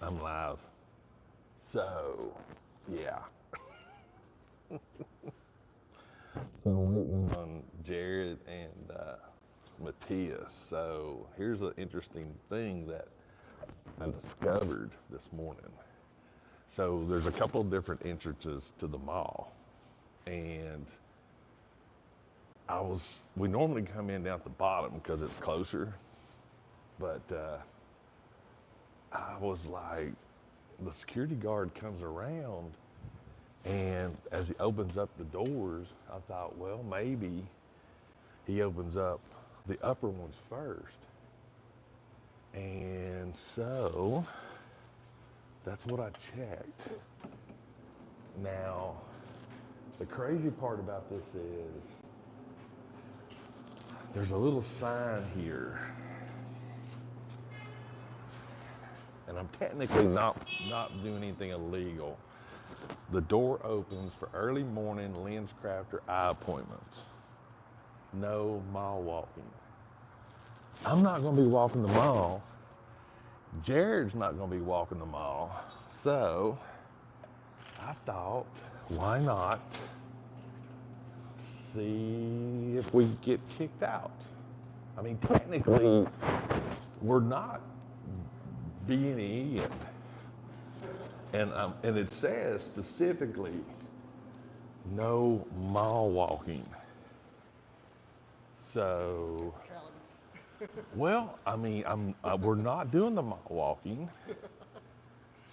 I'm live. So, yeah. So I'm waiting on Jared and Matthias. So here's an interesting thing that I discovered this morning. So there's a couple of different entrances to the mall, and we normally come in down at the bottom because it's closer, but I was like, the security guard comes around, and as he opens up the doors, I thought, well, maybe he opens up the upper ones first. And so that's what I checked. Now, the crazy part about this is there's a little sign here. And I'm technically not doing anything illegal. The door opens for early morning lens crafter eye appointments. No mall walking. I'm not going to be walking the mall. Jared's not going to be walking the mall. So I thought, why not see if we get kicked out? I mean, technically, we're not B&E, and it says specifically no mall walking. So, well, I mean, we're not doing the mall walking.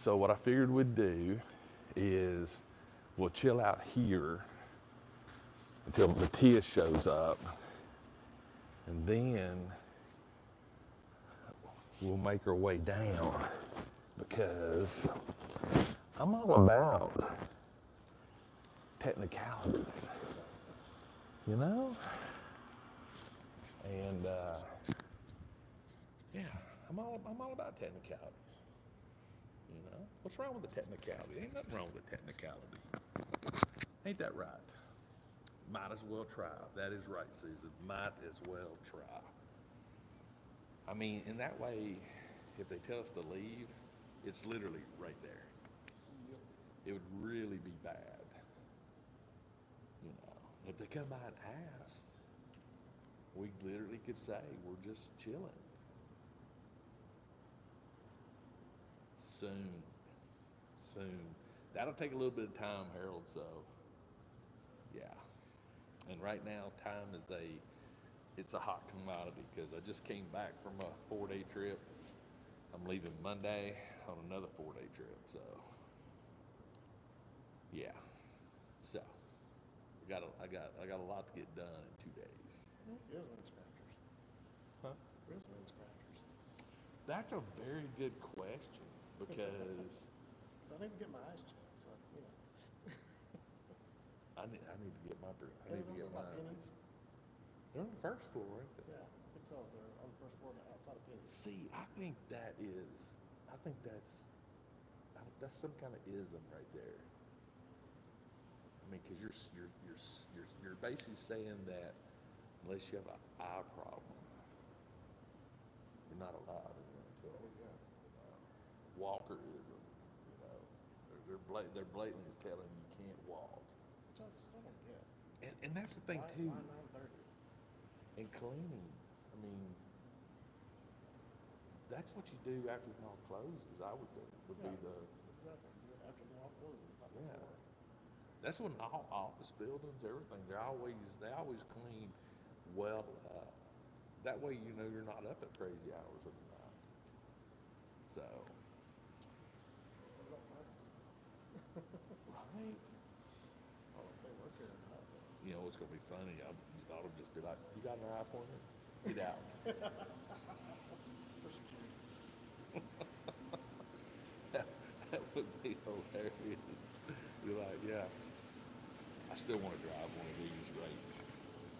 So what I figured we'd do is we'll chill out here until Matthias shows up, and then we'll make our way down because I'm all about technicalities, you know? And yeah, I'm all about technicalities. You know, what's wrong with the technicality? Ain't nothing wrong with the technicality. Ain't that right? Might as well try. That is right, Susan. Might as well try. I mean, in that way, if they tell us to leave, it's literally right there. It would really be bad. You know, if they come by and ask, we literally could say we're just chilling. Soon. Soon. That'll take a little bit of time, Harold, so yeah. And right now, time is it's a hot commodity because I just came back from a 4-day trip. I'm leaving Monday on another 4-day trip, so yeah. So I got a lot to get done in 2 days. Is lens crafters? Huh? Where's lens crafters? That's a very good question because I need to get my eyes checked. So you know. I need to get my I need to get my mine. pennies. They're on the first floor, aren't they? Yeah, I think so. They're on the first floor outside of pennies. See, I think that's some kind of ism right there. I mean, because you're basically saying that unless you have an eye problem, you're not allowed in until walkerism. You know, they're blatantly telling you can't walk. Which I still don't get. And that's the thing too. Why 9:30? And cleaning, I mean, that's what you do after the mall closes. I would think would be the exactly. After the mall closes, not yeah. before. That's when all office buildings, everything, they always clean well. That way, you know you're not up at crazy hours of the night. So, right? Oh, if they work here or not. You know, it's gonna be funny. I'll just be like, "You got an eye appointment? Get out." For security. That would be hilarious. You're like, yeah. I still want to drive one of these right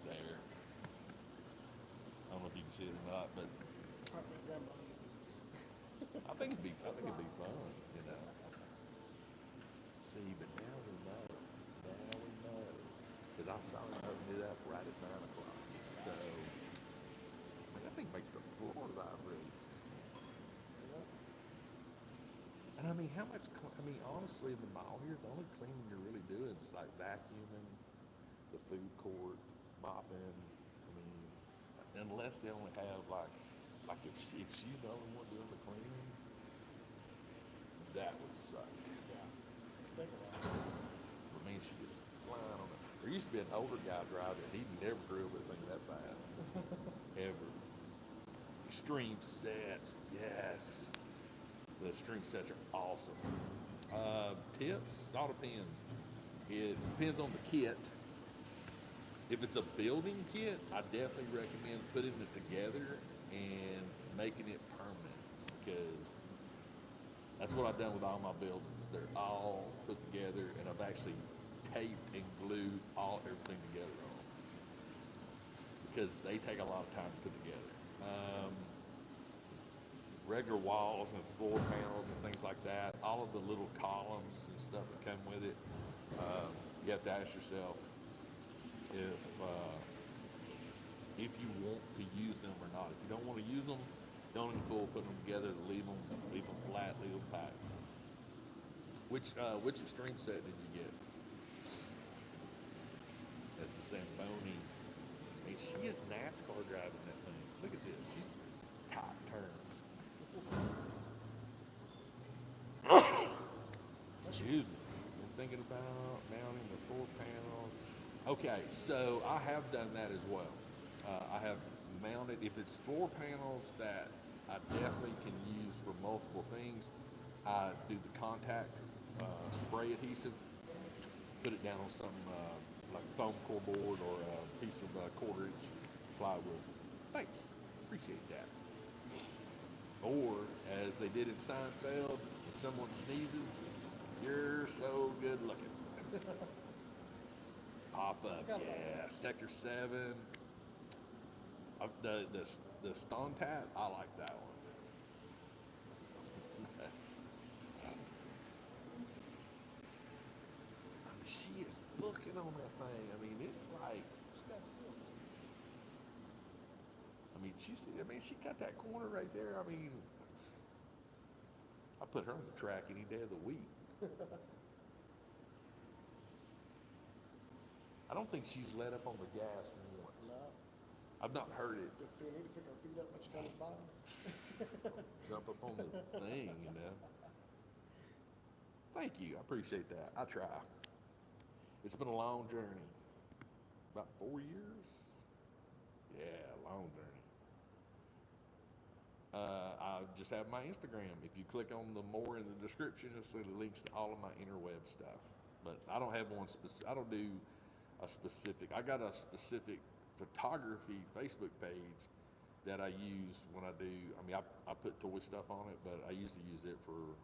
there. I don't know if you can see it or not, but I think it'd be fun, you know. See, but now we know. Because I saw him open it up right at 9 o'clock. So, that thing makes the floor vibrate. I mean, how much? I mean, honestly, in the mall here, the only cleaning you're really doing is like vacuuming the food court, mopping. I mean, unless they only have like if she's the only one doing the cleaning, that would suck. Yeah. Think about it. I mean, she was flying on it. There used to be an older guy driving, and he never drove anything that fast, ever. Extreme sets, yes. The extreme sets are awesome. Tips, it all depends. It depends on the kit. If it's a building kit, I definitely recommend putting it together and making it permanent because that's what I've done with all my buildings. They're all put together, and I've actually taped and glued everything together on them because they take a lot of time to put together. Regular walls and floor panels and things like that, all of the little columns and stuff that come with it, you have to ask yourself if you want to use them or not. If you don't want to use them, don't even fool putting them together. Leave them flat, leave them packed. Which extreme set did you get? That's the Zamboni. I mean, she is NASCAR driving that thing. Look at this. She's top turns. Excuse me. I'm thinking about mounting the floor panels. Okay, so I have done that as well. I have mounted, if it's floor panels that I definitely can use for multiple things, I do the contact spray adhesive, put it down on some like foam core board or a piece of quarter-inch plywood. Thanks, appreciate that. Or, as they did in Seinfeld, if someone sneezes, you're so good looking. Pop up, yeah. Sector 7. The Stone Tap, I like that one. I mean, she is booking on that thing. I mean, it's like, She's got skills. she got that corner right there. I mean, I put her on the track any day of the week. I don't think she's let up on the gas once. No. I've not heard it Do we need to pick our feet up when she comes by? jump up on the thing, you know. Thank you. I appreciate that. I try. It's been a long journey. About 4 years? Yeah, long journey. I just have my Instagram. If you click on the more in the description, you'll see the links to all of my interweb stuff. But I don't have one specific. I don't do a specific. I got a specific photography Facebook page that I use when I do. I mean, I put toy stuff on it, but I usually use it for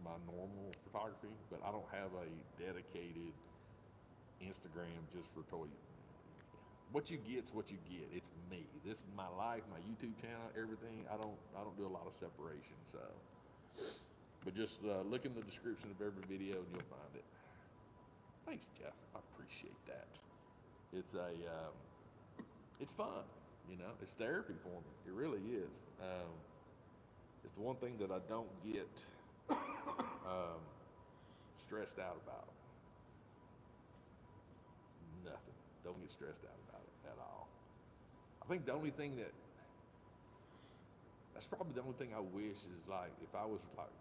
my normal photography. But I don't have a dedicated Instagram just for toy. What you get's what you get. It's me. This is my life, my YouTube channel, everything. I don't do a lot of separation. So, but just look in the description of every video and you'll find it. Thanks, Jeff. I appreciate that. It's fun. You know, it's therapy for me. It really is. It's the one thing that I don't get stressed out about. Nothing. Don't get stressed out about it at all. I think the only thing that's probably the only thing I wish is like if I was like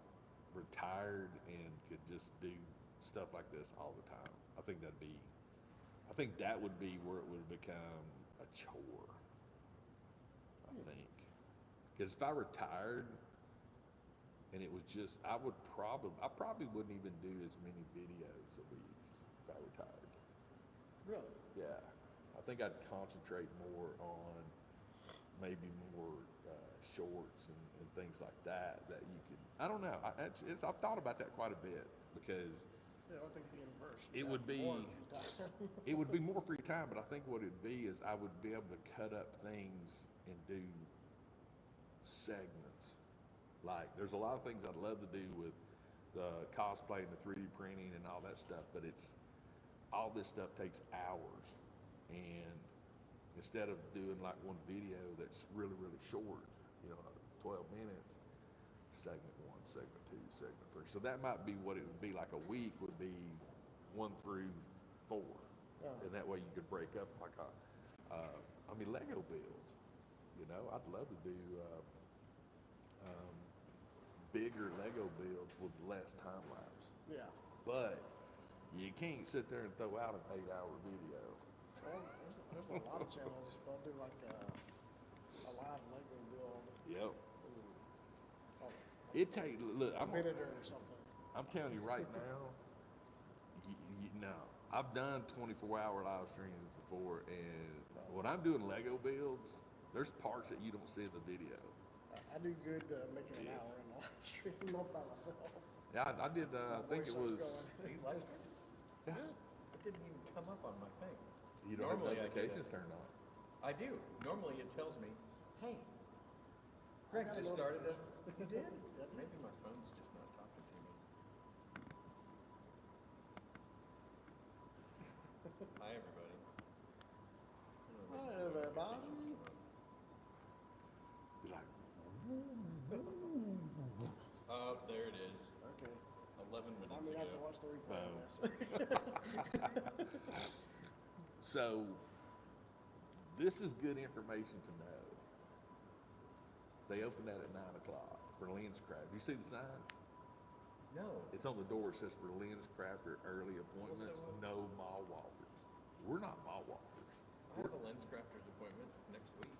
retired and could just do stuff like this all the time. I think that would be where it would become a chore. I think. Because if I retired and it was just, I probably wouldn't even do as many videos a week if I retired. Really? Yeah. I think I'd concentrate more on maybe more shorts and things like that you could, I don't know. I've thought about that quite a bit because See, I think the inverse. it would be it would be more free time, but I think what it'd be is I would be able to cut up things and do segments. Like there's a lot of things I'd love to do with the cosplay and the 3D printing and all that stuff, but all this stuff takes hours, and instead of doing like one video that's really, really short, 12 minutes, segment 1, segment 2, segment 3. So that might be what it would be like. A week would be 1 through 4, and that way you could break up like Lego builds. You know, I'd love to do bigger Lego builds with less time lapse. Yeah. But you can't sit there and throw out an 8-hour video. Well, there's a lot of channels. They'll do like a live Lego build. Yep. Oh, It take look. a minute or something. I'm telling you right now. No, I've done 24-hour live streams before, and when I'm doing Lego builds, there's parts that you don't see in the video. I do good making an Yes. hour in a live stream all by myself. Yeah, I did. I think it was. Are you live streaming? Yeah. It didn't even come up on my thing. You don't Normally I have do notifications that. turned on. I do. Normally it tells me, hey, Greg got a just started a... notification. You did? Maybe my phone's just not talking to me. Hi, everybody. Hi, everybody. Be like, Oh, there it is. Okay. 11 minutes I mean, I have to ago. watch the replay on this. so this is good information to know. They open that at 9 o'clock for Lens Craft. You see the sign? No. It's on the door. It says for Lens Craft or early appointments, no mall walkers. We're not mall walkers. I have a lens crafter's appointment next week.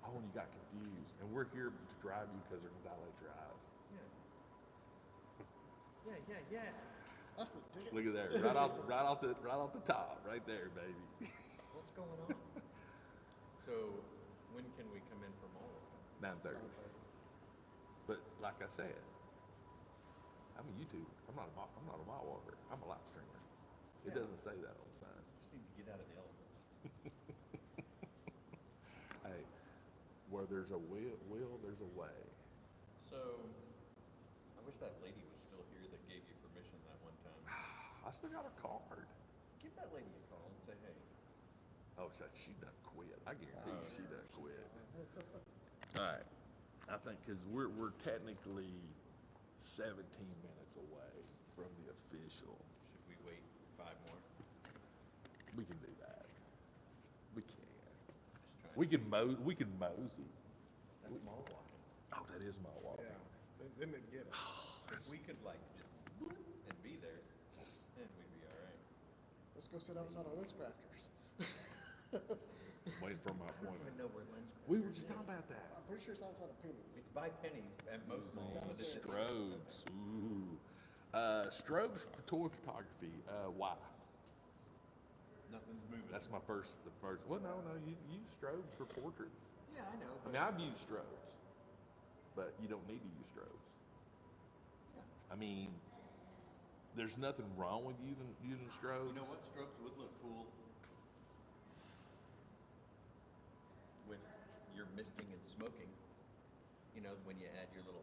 Oh, and you got confused. And we're here to drive you because they're going to dilate your eyes. Yeah. That's the ticket. Look at there, right off the top, right there, baby. What's going on? So, when can we come in for mall walking? 9:30. But like I said, I'm a YouTuber. I'm not a mall walker. I'm a live streamer. It Yeah. doesn't say that on the sign. Just need to get out of the elements. Hey, where there's a will, there's a way. So, I wish that lady was still here that gave you permission that one time. I still got her card. Give that lady a call and say, hey. Oh, so she done quit. I guarantee you she done quit. All right. I think because we're technically 17 minutes away from the official. Should we wait 5 more? We can do that. We can. Just trying. We can mosey. That's mall walking. Oh, that is my walk. Yeah. Then they'd get us. If we could like just bloop and be there, then we'd be all right. Let's go sit outside on Lens Crafters. Waiting for my I don't appointment. even know where Lens Crafters We were just is. talking about that. I'm pretty sure it's outside of Penny's. It's by pennies at most malls. but it's- Strobes. Ooh. Strobes for toy photography. Why? Nothing's moving. That's the first. Well, no, you use strobes for portraits. Yeah, I know. I But mean, I've used strobes, but you don't need to use strobes. yeah. I mean, there's nothing wrong with using strobes. You know what? Strobes would look cool with your misting and smoking. You know, when you add your little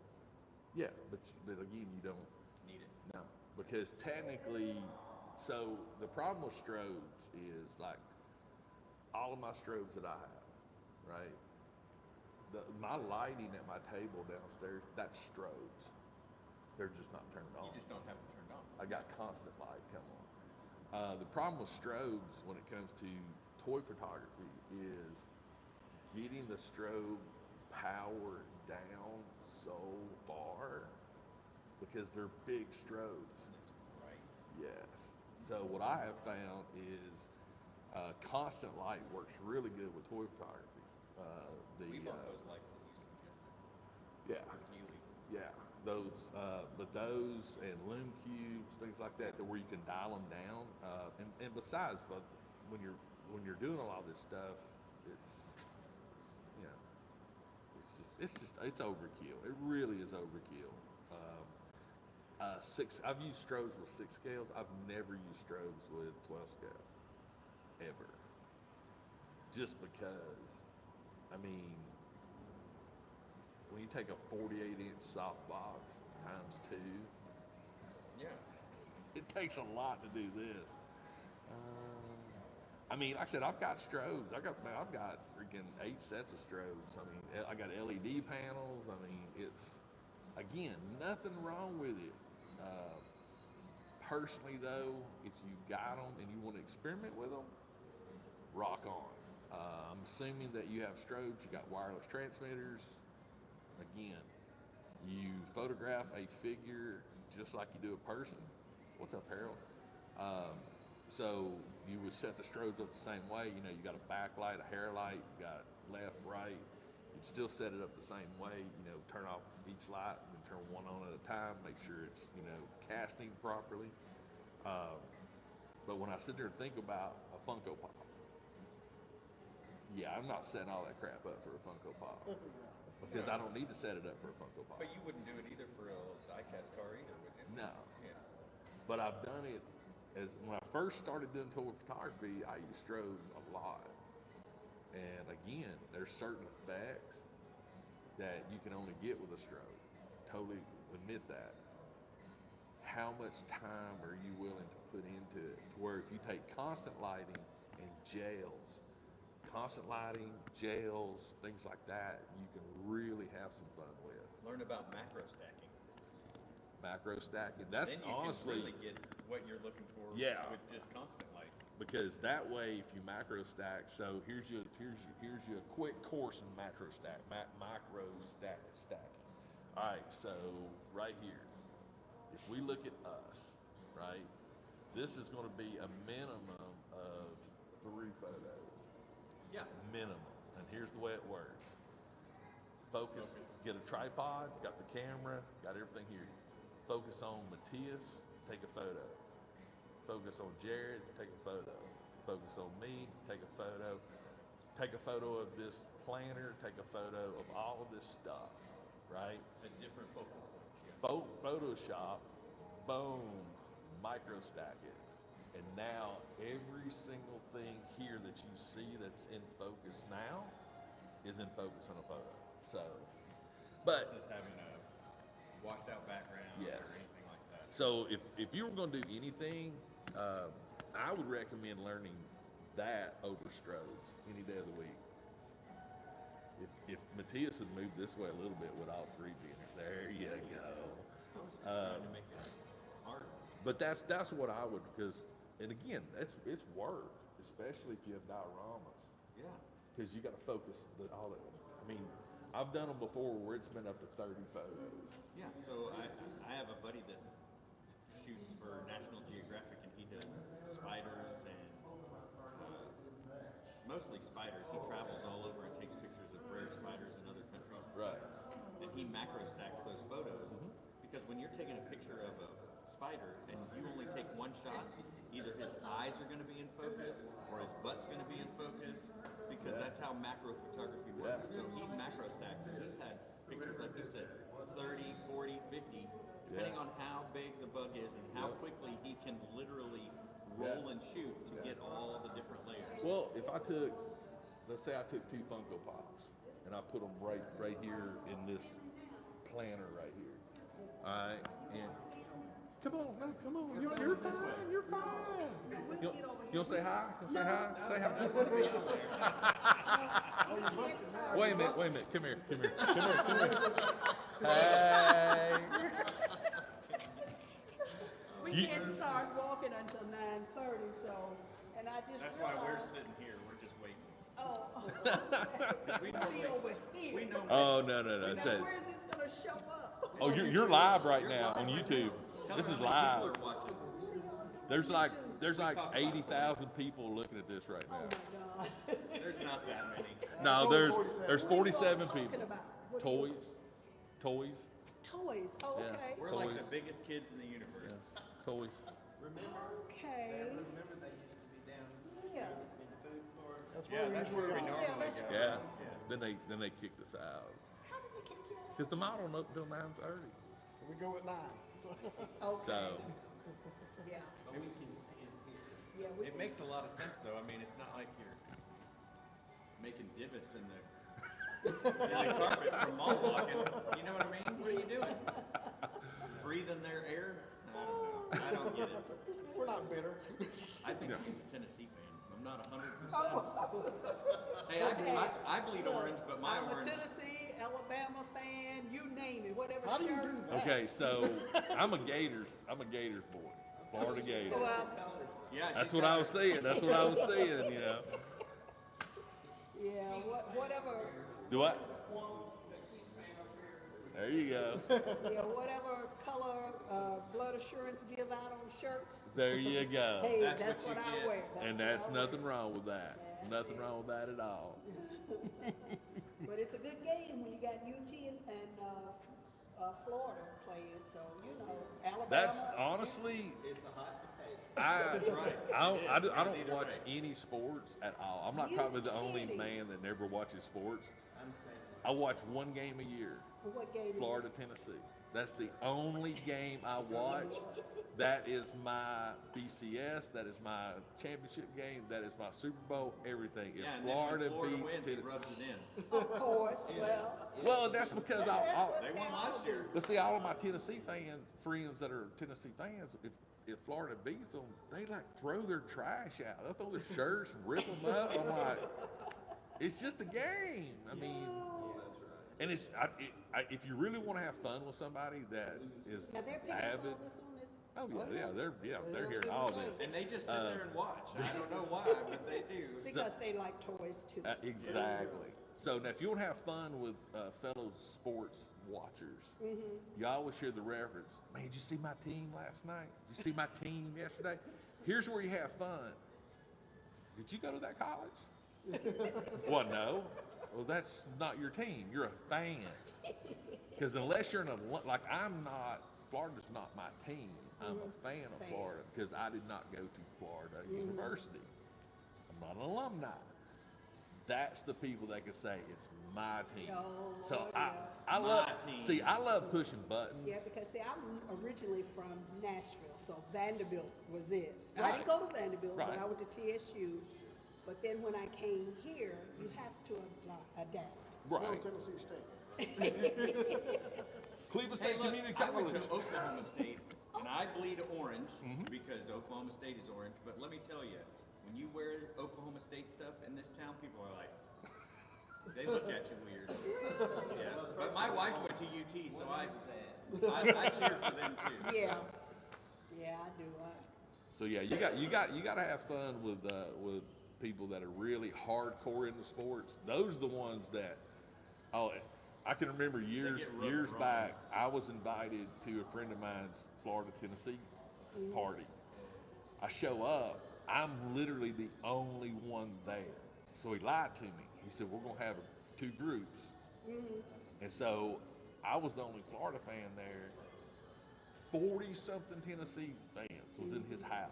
Yeah, but again, you don't. need it. No, because technically, so the problem with strobes is like all of my strobes that I have, right? My lighting at my table downstairs, that's strobes. They're just not turned on. You just don't have it turned on. I got constant light come on. The problem with strobes when it comes to toy photography is getting the strobe power down so far because they're big strobes. That's right. Yes. So what I have found is constant light works really good with toy photography. We bought those lights that you suggested. Yeah. For Keeley. Yeah, those, but those and loom cubes, things like that, where you can dial them down. And besides, but when you're doing a lot of this stuff, it's you know, it's overkill. It really is overkill. I've used strobes with 6 scales. I've never used strobes with 12 scale, ever. Just because, I mean, when you take a 48-inch softbox times 2, Yeah. it takes a lot to do this. I mean, like I said, I've got strobes. I've got freaking 8 sets of strobes. I mean, I got LED panels. I mean, it's Again, nothing wrong with it. Personally, though, if you've got them and you want to experiment with them, rock on. I'm assuming that you have strobes, you got wireless transmitters. Again, you photograph a figure just like you do a person. What's up, Harold? So you would set the strobes up the same way. You know, you got a backlight, a hair light, you got left, right. You'd still set it up the same way. You know, turn off each light and turn one on at a time. Make sure it's, you know, casting properly. But when I sit there and think about a Funko Pop, yeah, I'm not setting all that crap up for a Funko Pop because I don't need to set it up for a Funko Pop. But you wouldn't do it either for a die-cast car either, would you? No. Yeah. But I've done it as when I first started doing toy photography. I used strobes a lot, and again, there's certain effects that you can only get with a strobe. Totally admit that. How much time are you willing to put into it? To where if you take constant lighting and constant lighting, gels, things like that, you can really have some fun with. Learn about macro stacking. Macro stacking. That's then you honestly can really get what you're looking for Yeah. with just constant light. Because that way, if you macro stack, so here's your quick course in macro stacking. All right, so right here, if we look at us, right, this is going to be a minimum of 3 photos. Yeah. Minimum. And here's the way it works. Focus. Get a tripod, got the camera, got everything here. Focus on Matthias, take a photo. Focus on Jared, take a photo. Focus on me, take a photo. Take a photo of this planner, take a photo of all of this stuff, right? At different focal points. Yeah. Photoshop, boom, microstack it. And now every single thing here that you see that's in focus now is in focus on a photo. So, but versus having a washed out background Yes. or anything like that. so if you were going to do anything, I would recommend learning that over strobes any day of the week. If Matthias had moved this way a little bit, with all 3 being there, you go. Trying to make it hard. But that's what I would, because, and again, it's work, especially if you have dioramas, Yeah. because you got to focus all that. I mean, I've done them before where it's been up to 30 photos. Yeah. So I have a buddy that shoots for National Geographic, and he does spiders and mostly spiders. He travels all over and takes pictures of rare spiders in other countries. And Right. stuff. And he macro stacks those photos because when you're taking a picture of a spider and you only take one shot, either his eyes are going to be in focus or his butt's going to be in focus, because that's how macro photography works. Yeah. So he macro stacks, and he's had pictures, like you said, 30, 40, 50, depending on how big the bug is and how quickly he can literally roll and shoot to get all the different layers. Well, if I took, let's say I took 2 Funko Pops and I put them right here in this planner right here. All right, and come on, you're fine, you're fine. You don't say hi? You say hi? Say hi. Wait a minute, come here. Hey. We can't start walking until 9:30, so, and I just That's why we're realized. sitting here. We're just waiting. Oh, We be normally, over here. we normally Oh no! It Now, says. where is this gonna show up? Oh, you're live right You're now live on right YouTube. Tell This her is how many live. people are watching. There's like talk about 80,000 people looking at this right Oh now. my God. There's not that many. No, only there's 47. there's What are you all 47 talking people. about? What are you- Toys. Toys, oh, Yeah. okay. We're like Toys. the biggest kids in the universe. Toys. Okay, Remember they used to be down yeah. in food court? That's Yeah, where we that's usually where we are. normally that's go. Yeah. Then they kicked us out How did they kick you out? because the model don't open till 9:30. We go at 9. So. Okay. So Yeah, But we can stand here. yeah, we It can- makes a lot of sense, though. I mean, it's not like you're making divots in the carpet from mall walking. You know what I mean? What are you doing? Breathing their air? I don't know. I don't get it. We're not bitter. I think she's a Tennessee fan. I'm not 100%. Oh. Hey, I bleed orange, but my I'm a orange. Tennessee Alabama fan, you name it, whatever How do you shirt. do that? Okay, so I'm a Gators boy, Florida Gators. Well, Yeah, That's she's what got I her- was saying. That's what I was saying. You know. yeah, whatever, Do what? There you go. yeah, whatever color blood assurance give out on shirts. There you go. Hey, That's that's what what you I get. wear. And what that's I wear. nothing wrong with that. Nothing wrong with that at all. But it's a good game when you got UT and Florida playing. So you know, Alabama. That's honestly, It's a hot potato. That's right. I It is. don't Either watch way. any sports at all. I'm not You probably the only kidding. man that never watches sports. I'm saying. I watch one game a year, What game? is it? Florida, Tennessee. That's the only game I watch. That is my BCS. That is my championship game. That is my Super Bowl. Everything. If Yeah, and then Florida, when Florida beats wins, he Tennessee, rubs it in. Of course. Well, well, that's because They won last year. But see, all of my Tennessee friends that are Tennessee fans, if Florida beats them, they like throw their trash out. They'll throw their shirts, rip them up. I'm like, it's just a game. I mean, and if you really want to have fun with somebody that is now they're picking avid. up all this on this. Oh they're hearing all this. And they just sit there and watch. I don't know why, but they do. Because they like toys too. Exactly. So now, if you want to have fun with fellow sports watchers, you always hear the reference. Man, did you see my team last night? Did you see my team yesterday? Here's where you have fun. Did you go to that college? Well, no. Well, that's not your team. You're a fan. Because unless you're like I'm not, Florida's not my team. I'm a fan of Florida because I did not go to Florida University. I'm not an alumni. That's the people that can say it's my team. Oh, So yeah. I love team. see I love pushing buttons. Yeah, because see, I'm originally from Nashville, so Vanderbilt was it. I Right. didn't go to Vanderbilt, Right. but I went to TSU. But then when I came here, you have to adapt. No, Right. Tennessee State. Cleveland Hey, State look, Community I went College. to Oklahoma State, and I bleed orange because Oklahoma State is orange. But let me tell you, when you wear Oklahoma State stuff in this town, people are like, they look at you weird. Yeah, but my wife went to UT, so I cheer for them too. Yeah, yeah, I do. So yeah, you got to have fun with people that are really hardcore into sports. Those are the ones that I can remember years get rubbed wrong. back. I was invited to a friend of mine's Florida Tennessee party. I show up. I'm literally the only one there. So he lied to me. He said we're gonna have two groups, and so I was the only Florida fan there. 40-something Tennessee fans was in his house.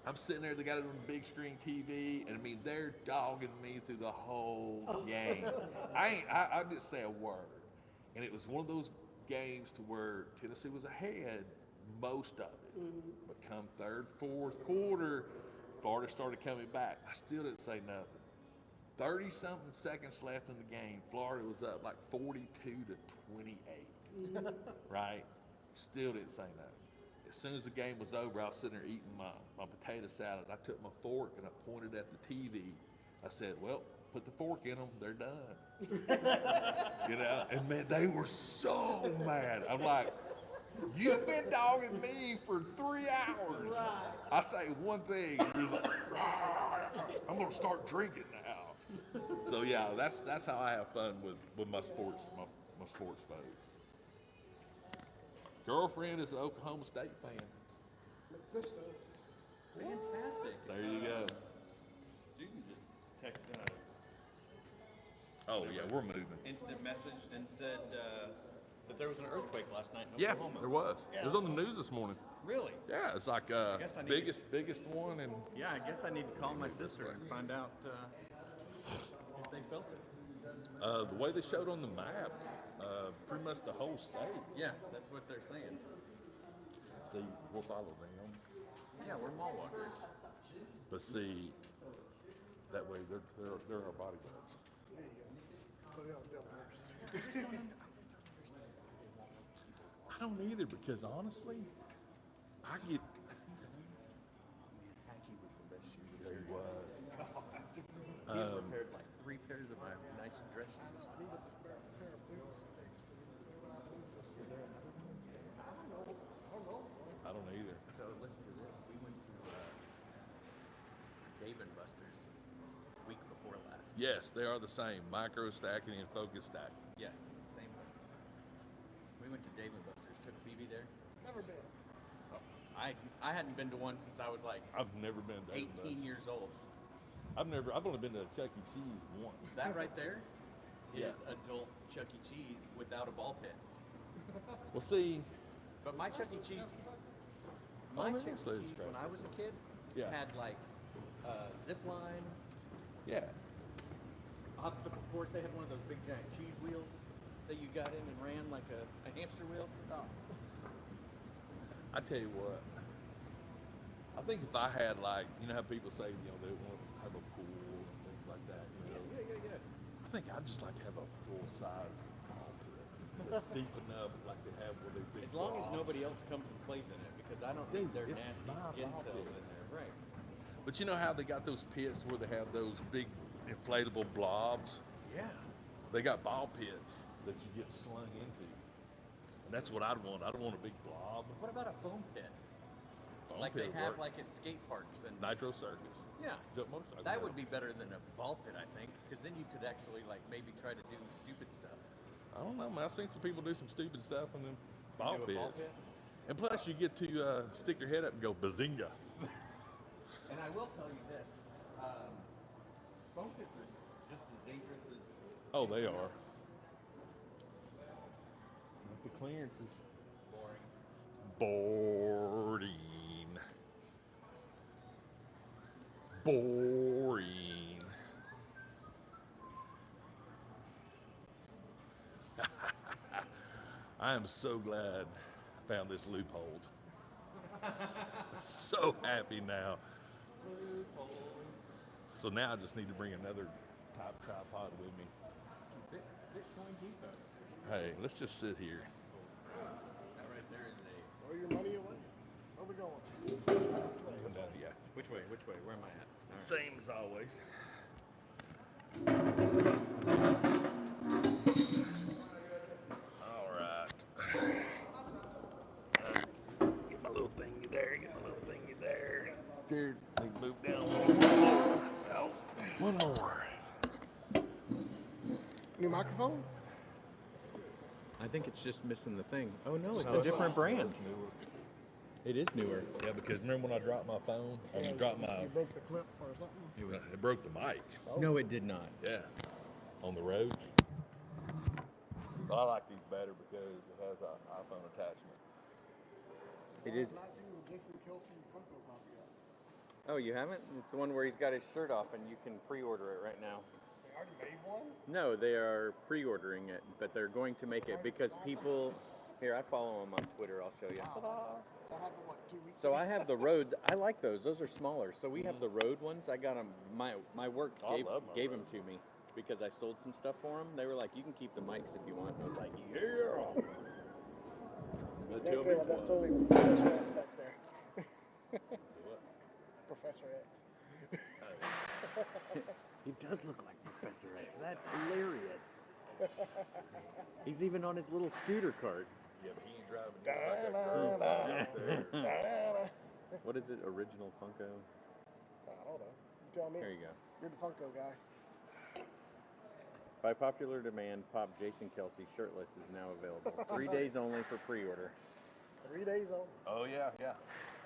I'm sitting there, they got it on the big screen TV, and I mean, they're dogging me through the whole game. I didn't say a word. And it was one of those games to where Tennessee was ahead most of it. But come third, fourth quarter, Florida started coming back. I still didn't say nothing. 30-something seconds left in the game. Florida was up like 42-28, right? Still didn't say nothing. As soon as the game was over, I was sitting there eating my potato salad. I took my fork and I pointed at the TV. I said, well, put the fork in them. They're done. You know, and man, they were so mad. I'm like, you've been dogging me for 3 hours. Right. I say one thing, you're like, I'm gonna start drinking now. So yeah, that's how I have fun with my sports folks. Girlfriend is an Oklahoma State fan. Vista. Fantastic. There you go. Susan just Oh yeah, we're moving. instant messaged and said that there was an earthquake last night in Yeah, Oklahoma. there was. It was on the news this morning. Really? Yeah, it's like guess I need biggest one, and Yeah, I guess I need to call my sister and find out if they felt it. the way they showed on the map, pretty much the whole state. Yeah, that's what they're saying. See, we'll follow them. Yeah, we're mall walkers. But see, that way they're our bodyguards. There you go. Oh, yeah, Del first. I don't either because honestly, I get. Hacky was the best shoe There he was. He repaired like 3 pairs of my nice dress shoes. So listen to this. We went to Dave and Buster's week before last. Yes, they are the same. Micro stacking and focus stacking. Yes, same thing. We went to Dave and Buster's. Took Phoebe there. Never been. I hadn't been to one since I was like I've never been to 18 years old. I've only been to Chuck E. Cheese once. That right there is Yeah. adult Chuck E. Cheese without a ball pit. Well, see, But my Chuck E. Cheese, Oh, my they Chuck E. actually Cheese describe when I was a kid Yeah. had like zip line, yeah, obstacle course. They had one of those big giant cheese wheels that you got in and ran like a hamster wheel. Oh, I tell you what, I think if I had like, you know how people say, you know, they want to have a pool and things like that, you know, Yeah. I think I'd just like to have a full-size ball pit that's deep enough like they have where they fix As long as blocks. nobody else comes and plays in it, because I don't think Dude, there are it's nasty my skin ball cells pit. in there. Right. But you know how they got those pits where they have those big inflatable blobs? Yeah. They got ball pits that you get slung into. And that's what I'd want. I don't want a big blob. What about a foam pit? Foam Like pit they have work. like at skate parks and Nitro Circus. yeah. Jump motorcycle. That would be better than a ball pit, I think, because then you could actually like maybe try to do stupid stuff. I don't know, man. I've seen some people do some stupid stuff and then ball Do a pits. ball pit? And plus, you get to stick your head up and go bazinga. And I will tell you this: foam pits are just as dangerous as. Oh, they are. The clearance is Boring. boring. I am so glad I found this loophole. So happy now. So now I just need to bring another top tripod with me. Bitcoin Depot. Hey, let's just sit here. That right there is a. throw your money away. Where we going? Come down, yeah. Which way? Which way? Where am I at? All right. Same as always. All right. Get my little thingy there. Get my little thingy there. Jared, need to move down. Oh, one more. New microphone? I think it's just missing the thing. Oh no, it's No, a different brand. It is newer. Yeah, because remember when I dropped my phone? I Yeah, dropped my. You broke the clip or something? It was. It broke the mic. No, it did not. Yeah. On the road. But I like these better because it has an iPhone attachment. It is. I've not seen the Jason Kelsey Funko Pop yet. Oh, you haven't? It's the one where he's got his shirt off, and you can pre-order it right now. They already made one? No, they are pre-ordering it, but they're going to make it because people. Here, I follow them on Twitter. I'll show you. That happened, what, 2 weeks So ago? I have the road. I like those. Those are smaller. So we have the road ones. I got them. My work I gave love my gave them road. to me because I sold some stuff for them. They were like, "You can keep the mics if you want." And I was like, "Yeah." Yeah, Caleb, that's totally Professor X back there. What? Professor X. He does look like Professor X. That's hilarious. He's even on his little scooter cart. Yeah, but he ain't driving like a crew out there. What is it? Original Funko? I don't know. You tell me. There you go. You're the Funko guy. By popular demand, Pop Jason Kelsey shirtless is now available. 3 days only for pre-order. 3 days old. Oh, yeah, yeah.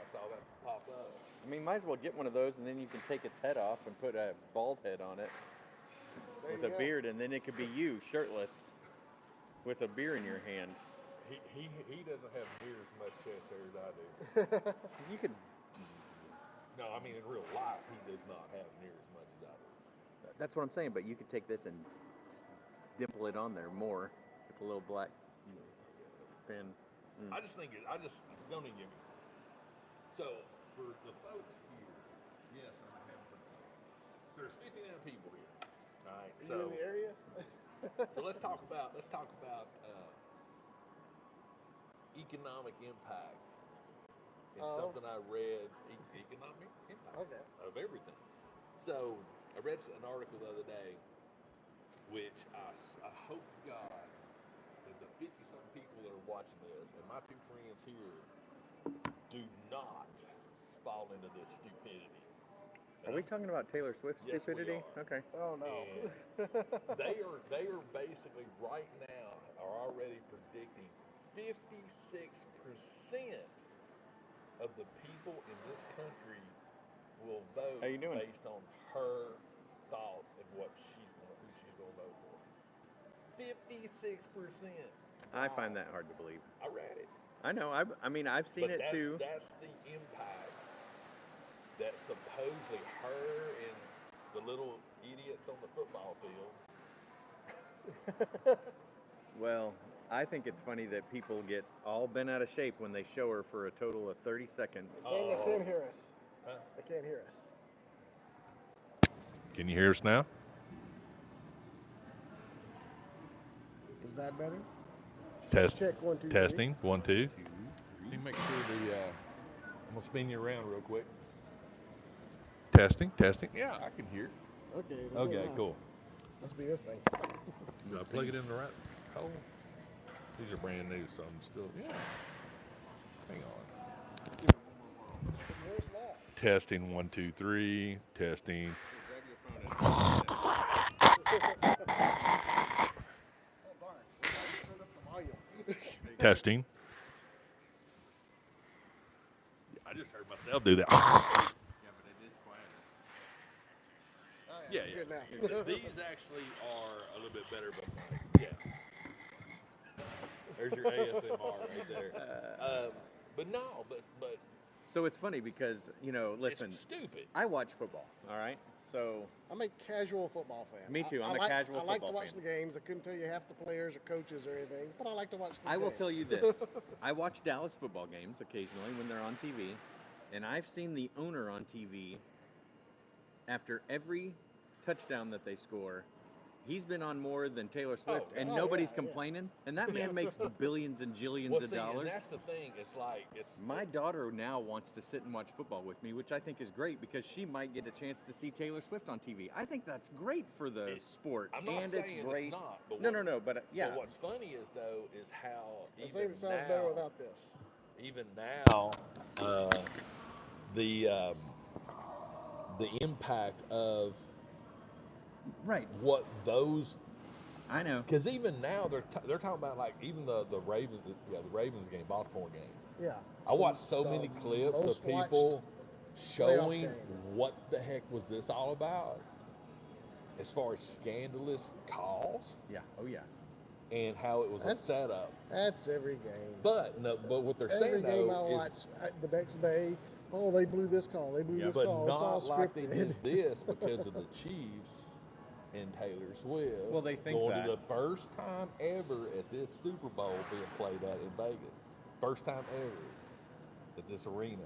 I saw that pop up. I mean, might as well get one of those, and then you can take its head off and put a bald head on it There with you a go. beard, and then it could be you, shirtless, with a beer in your hand. He doesn't have near as much chest hair as I do. You could. No, I mean, in real life, he does not have near as much as I do. That's what I'm saying. But you could take this and dimple it on there more with a little black pin. I just think don't even give me. So for the folks here, yes, I have. So there's 59 people here. All right. Are you in the area? So let's talk about economic impact. It's Of? something I read. Economic impact Okay. of everything. So I read an article the other day, which I hope to God that the 50-something people that are watching this, and my two friends here do not fall into this stupidity. Are we talking about Taylor Swift Yes, we stupidity? are. Okay. Oh no. And they are basically right now are already predicting 56% of the people in this country will vote How you doing? based on her thoughts and who she's gonna vote for. 56%. I find that hard to believe. I read it. I know. I mean, I've seen it too. That's the impact that supposedly her and the little idiots on the football field. Well, I think it's funny that people get all bent out of shape when they show her for a total of 30 seconds. Saying they can't hear us. Huh? They can't hear us. Can you hear us now? Is that better? Test. Check 1, 2, 3. Testing. 1, 2. Let me make sure I'm gonna spin you around real quick. Testing. Yeah, I can hear. Okay. they're good Okay, now. cool. Must be this thing. Do I plug it in the right hole? These are brand new, so I'm still, yeah. Hang on. Where's that? Testing, 1, 2, 3. Testing. Oh darn. Turn up the volume. Testing. I just heard myself do that. Yeah, but it is quieter. Oh, Yeah, we're good now. These actually are a little bit better, but yeah. There's your ASMR right there. But no, but So it's funny because, listen, it's stupid. I watch football, all right? So I'm a casual football fan. Me too. I'm a like, casual I like to football watch fan. the games. I couldn't tell you half the players or coaches or anything, but I like to watch the I will games. tell you this. I watch Dallas football games occasionally when they're on TV, and I've seen the owner on TV after every touchdown that they score. He's been on more than Taylor Swift, and Oh, nobody's yeah. complaining. And that man makes billions and jillions Well, of see, dollars. and that's the thing. It's like My daughter now wants to sit and watch football with me, which I think is great because she might get a chance to see Taylor Swift on TV. I think that's great for the sport, I'm not and saying it's great. it's not. But No, but yeah, But what's funny is though is how I even think it sounds now, better without this. even now, the impact of right. what those. I know. Because even now they're talking about like even the Ravens game, Baltimore game. Yeah. I watched so The many clips of most people watched showing game. what the heck was this all about, as far as scandalous calls Yeah. Oh yeah. and how it was a That's- setup. That's every game. But what they're Every saying game I though is, watch, the next day, oh, they blew this call. They blew this but call. It's all not like they scripted. did this because of the Chiefs and Taylor Swift. Well, they think going that. to the first time ever at this Super Bowl being played at in Vegas. First time ever at this arena.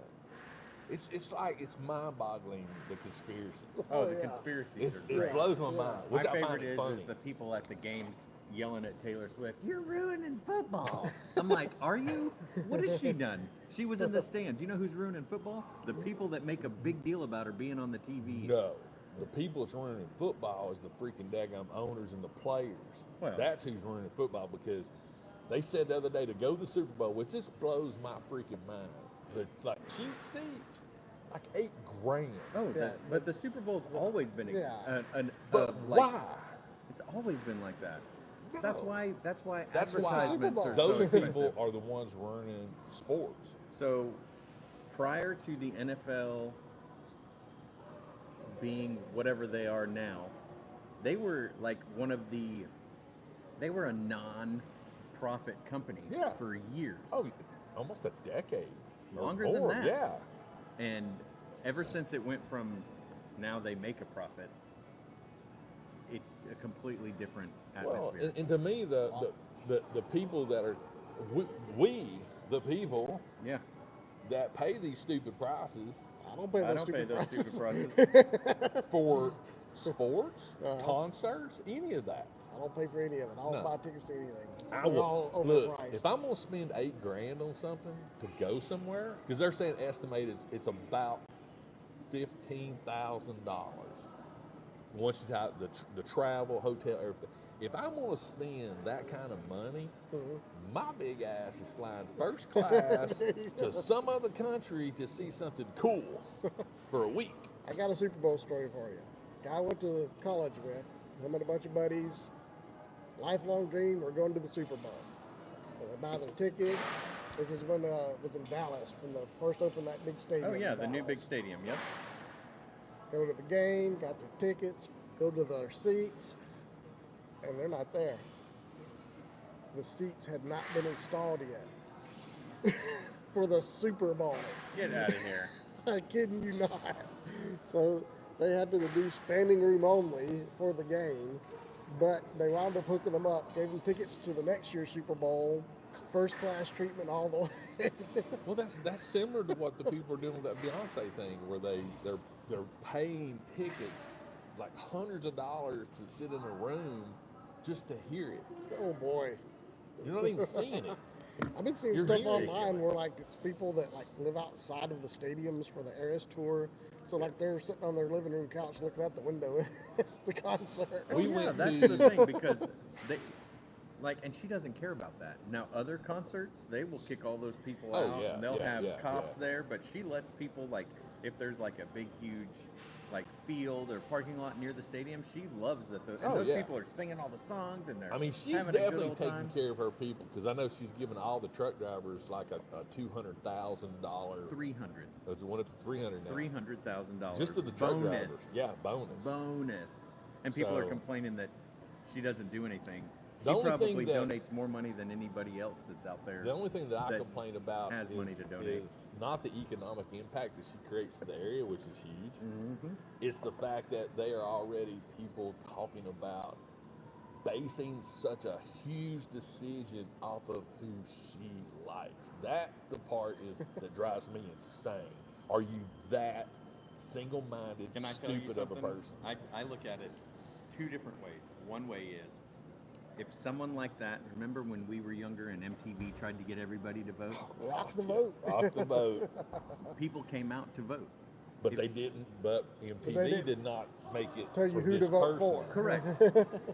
It's like it's mind-boggling the conspiracies. Oh, Oh, the yeah. conspiracies are It great. blows my Yeah. mind. My Which I favorite find it funny. is the people at the games yelling at Taylor Swift, "You're ruining football." I'm like, are you? What has she done? She was in the stands. You know who's ruining football? The people that make a big deal about her being on the TV. No. The people that's running football is the freaking daggum owners and the players. Well- That's who's running football because they said the other day to go to the Super Bowl, which just blows my freaking mind. The cheap seats, like $8,000. Oh, Yeah, but the Super Bowl's always been Yeah. But like, why? It's always been like that. No. That's why That's why advertisements are those so expensive. people are the ones running sports. So, prior to the NFL being whatever they are now, they were like they were a non-profit company Yeah. for years. Oh, almost a decade. or Longer than more, that. Yeah. And ever since it went from now they make a profit, it's a completely different Well, atmosphere. and to me, the people that are we the people Yeah. that pay these stupid prices I don't pay I those don't pay stupid those prices. stupid prices. for sports, Uh-huh. concerts, any of that. I don't pay for any of it. I don't No. buy tickets to anything. I They're will, all look, overpriced. if I'm gonna spend $8,000 on something to go somewhere, because they're saying estimated it's about $15,000 once you have the travel, hotel, everything. if I'm gonna spend that kind of money, Mhm. my big ass is flying first class to some other country to see something cool for a week. I got a Super Bowl story for you. Guy I went to college with, him and a bunch of buddies. Lifelong dream, we're going to the Super Bowl. So they buy their tickets. This is when was in Dallas when they first opened that big stadium. Oh yeah, in the new big Dallas. stadium. Yep. Go to the game, got their tickets, go to their seats, and they're not there. The seats had not been installed yet for the Super Bowl. Get out of here. I'm kidding you not. So they had to do standing room only for the game, but they wound up hooking them up, gave them tickets to the next year's Super Bowl, first class treatment all the way. Well, that's similar to what the people are doing with that Beyonce thing, where they're paying tickets like hundreds of dollars to sit in a room just to hear it. Oh boy. You're not even seeing it. I've been seeing You're stuff hearing it. online where like it's people that like live outside of the stadiums for the Eras tour. So like they're sitting on their living room couch looking out the window at the concert. We Yeah, went that's to- the thing because they like, and she doesn't care about that. Now, other concerts, they will kick all those people Oh, out, yeah, and they'll yeah, have yeah, cops yeah. there. But she lets people like, if there's like a big, huge, like field or parking lot near the stadium, she loves that. And Oh, those yeah. people are singing all the songs, and they're I mean, she's having a good definitely old taking time. care of her people because I know she's giving all the truck drivers like a $200,000. 300. It's one up to 300 now. $300,000 Just to the truck bonus. drivers. Yeah, bonus. Bonus. And people are So- complaining that she doesn't do anything. The She only thing probably that- donates more money than anybody else that's out there. The only thing that I that complain about has is, money to donate. is not the economic impact that she creates to the area, which is huge. Mhm. It's the fact that they are already people talking about basing such a huge decision off of who she likes. That the part is that drives me insane. Are you that single-minded, Can I tell you stupid of a something? person? I look at it two different ways. One way is If someone like that, remember when we were younger and MTV tried to get everybody to vote? Rock the vote. Rock the vote. People came out to vote. But If they s- didn't. But MTV they didn't did not make it tell you for who to this vote person. for. Correct.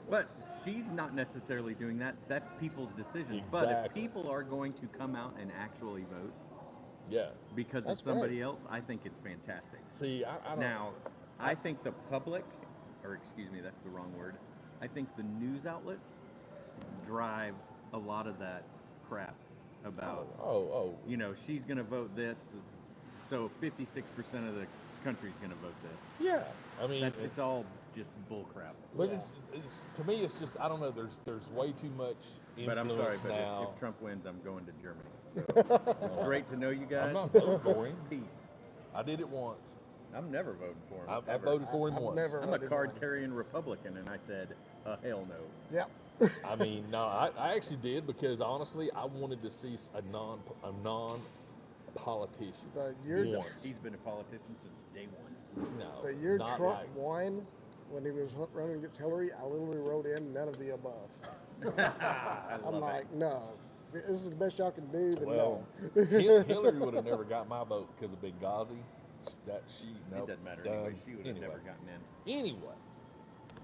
But she's not necessarily doing that. That's people's decisions. But if Exactly. people are going to come out and actually vote Yeah. because That's of somebody great. else, I think it's fantastic. See, I don't. Now, I think the public, or excuse me, that's the wrong word. I think the news outlets drive a lot of that crap about, Oh. you know, she's going to vote this, so 56% of the country's going to vote this. Yeah. I mean, That's, it's all just bull crap. but Yeah. it's to me, it's just I don't know. There's way too much influence But I'm sorry, but now. if Trump wins, I'm going to Germany. So it's great to know you guys. I'm not voting for him. Peace. I did it once. I'm never voting for him. I ever. voted for him I've once. never I'm a voted for him. card-carrying Republican, and I said, hell no. Yep. I mean, no, I actually did because honestly, I wanted to see a non politician. The years once. He's been a politician since day one. No, The year not Trump like- won, when he was running against Hillary, I literally wrote in none of the above. I I'm love like, no. If this is the best y'all can do, then Well, no. Hillary would have never got my vote because of Benghazi. That she it. no. It doesn't matter done. anyway. She would have Anyway. never gotten in. Anyway,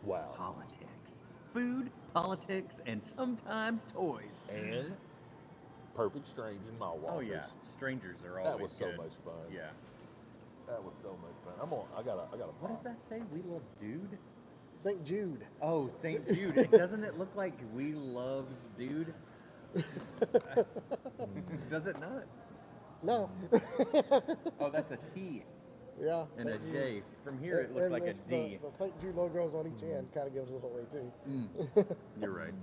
wow. Politics. Food, politics, and sometimes toys. And Perfect Strange in my Oh, yeah. Strangers are always That was so good. much fun. Yeah. That was so much fun. I got a. What does that say? We love dude? St. Jude. Oh, St. Jude. Doesn't it look like we loves dude? Does it not? No. Oh, that's a T Yeah. and a St. Jude. J. From here, it looks And like a it's D. The St. Jude logos on each hand kind of gives it away too. You're right.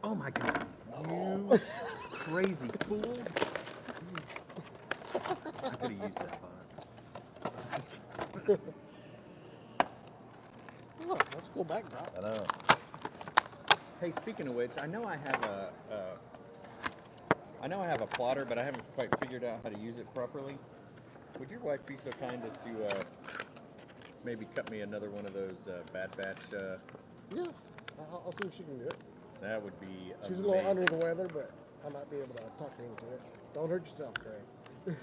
Oh my God! You crazy fool! I could have used that box. Just kidding. Oh, that's a cool backdrop. I know. Hey, speaking of which, I know I have a plotter, but I haven't quite figured out how to use it properly. Would your wife be so kind as to maybe cut me another one of those Bad Batch? Yeah. I'll see if she can do it. That would be She's amazing. a little under the weather, but I might be able to talk her into it. Don't hurt yourself, Craig.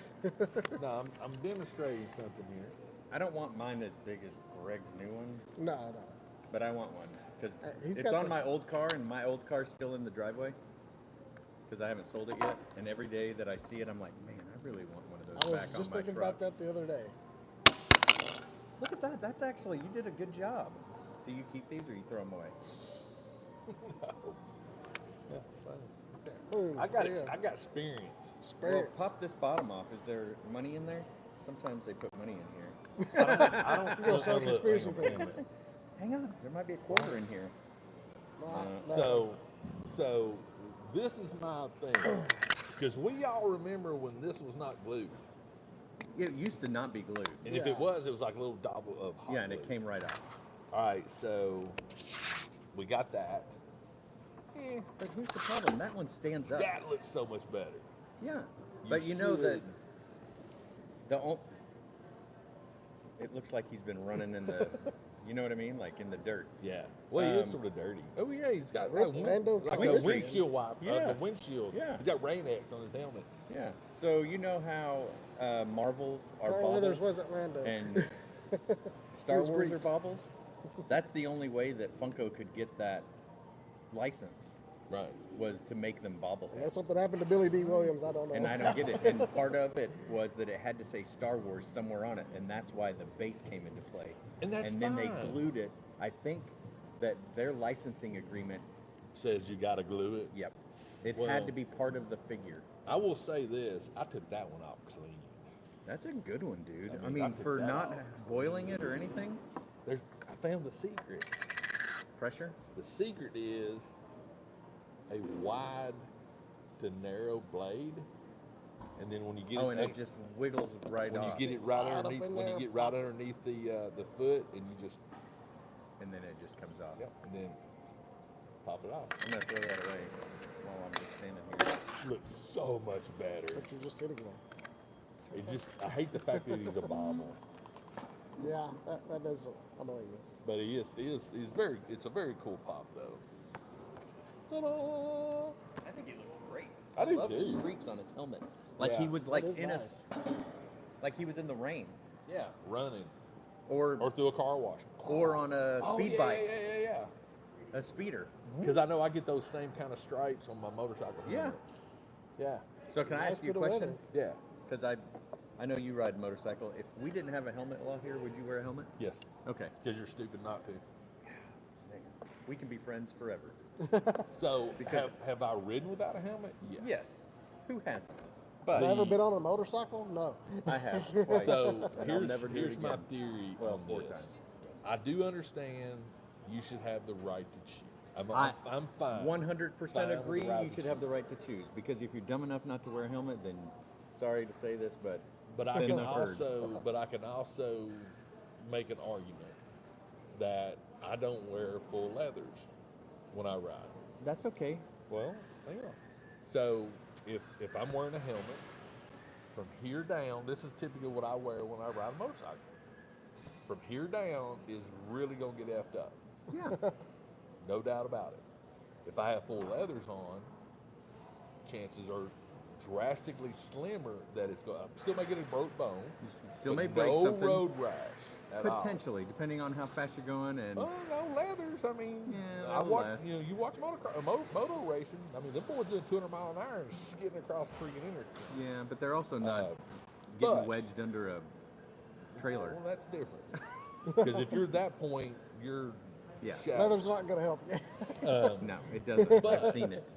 No, I'm demonstrating something here. I don't want mine as big as Greg's new one, No. but I want one because He's it's got on the- my old car, and my old car's still in the driveway because I haven't sold it yet. And every day that I see it, I'm like, man, I really want one of those I was back just on my thinking truck. about that the other day. Look at that. That's actually, you did a good job. Do you keep these or you throw them away? Yeah, fine. Boom. I got there you go. I got experience. Well, Experience. pop this bottom off. Is there money in there? Sometimes they put money in here. I don't. You're gonna start a look, conspiracy hang on, thing. wait a minute. Hang on. There might be a quarter in here. No. So this is my thing, because we all remember when this was not glued, It used to not be glued. and if Yeah. it was like a little dab of hot Yeah, and glue. it came right off. All right, so we got that. But here's the problem. That one stands up. That looks so much better. Yeah. But you know that should- it looks like he's been running in the, you know what I mean? Like in the dirt. Yeah. Well, he is Um, sort of dirty. Oh yeah, he's got Rip like, Lando like a Calrissian. windshield wipe. Yeah. The windshield. Yeah. He's got Rain X on his helmet. Yeah. So you know how Marvels are Carl baubles Weathers wasn't Lando. and Star was Wars Greek. are baubles? That's the only way that Funko could get that license Right. was to make them bobbleheads. Unless something happened to Billy D. Williams, I don't know. And I don't get it. And part of it was that it had to say Star Wars somewhere on it, and that's why the base came into play. And that's then they fine. glued it. I think that their licensing agreement, Says you got to glue it. yep, it Well- had to be part of the figure. I will say this: I took that one off clean. That's a good one, dude. I I mean, mean, I took for that not off. boiling it or anything, I found the secret. pressure. The secret is a wide to narrow blade, and then when you get Oh, it, and it just wiggles right when off. you get it right Right up underneath, in when you there. get right underneath the foot, and you just and then it just comes off. and then pop it off. I'm gonna throw that away while I'm just standing here. Looks so much better. But you're just sitting there. It just I hate the fact that he's a bobble, Yeah, that does annoy me. but he's very. It's a very cool pop though. Ta-da! I think it looks great. I do love the too. streaks on his helmet. Like Yeah. he was like is in nice. like he was in the rain, Yeah, running or through a car wash. on a speed yeah, bike, Yeah. a speeder. Because I know I get those same kind of stripes on my motorcycle. Yeah. helmet. Yeah. So can I Nice ask you a bit of question? weather. Yeah. Because I know you ride a motorcycle. If we didn't have a helmet law here, would you wear a helmet? Yes. Okay. Because you're stupid not to. We can be friends forever. So Because- have I ridden without a helmet? Yes. Yes. Who hasn't? But Have you ever been on a motorcycle? No. I have twice. So And I'll here's never do it here's my again. theory Well, on 4 this. times. I do understand you should have the right to choose. I'm fine. 100% Fine agree. with the right You to should have the choose. right to choose because if you're dumb enough not to wear a helmet, then sorry to say this, but But I thin can the herd. also make an argument that I don't wear full leathers when I ride. that's okay. Well, hang on. So if I'm wearing a helmet from here down, this is typically what I wear when I ride a motorcycle. From here down is really gonna get effed up. Yeah. No doubt about it. If I have full leathers on, chances are drastically slimmer that it's going. I'm still making a broke bone. Still but may break no something. road rash at all. Potentially, depending on how fast you're going and Oh no, leathers. I mean, Yeah, I they'll watch. last. You watch moto racing. I mean, them boys doing 200 mile an hour and skidding across the freaking interstate. yeah, but they're also not but- getting wedged under a trailer. Well, that's different. Because if you're at that point, you're Yeah. shattered. Leather's not going to help you. No, it doesn't. But- I've seen it.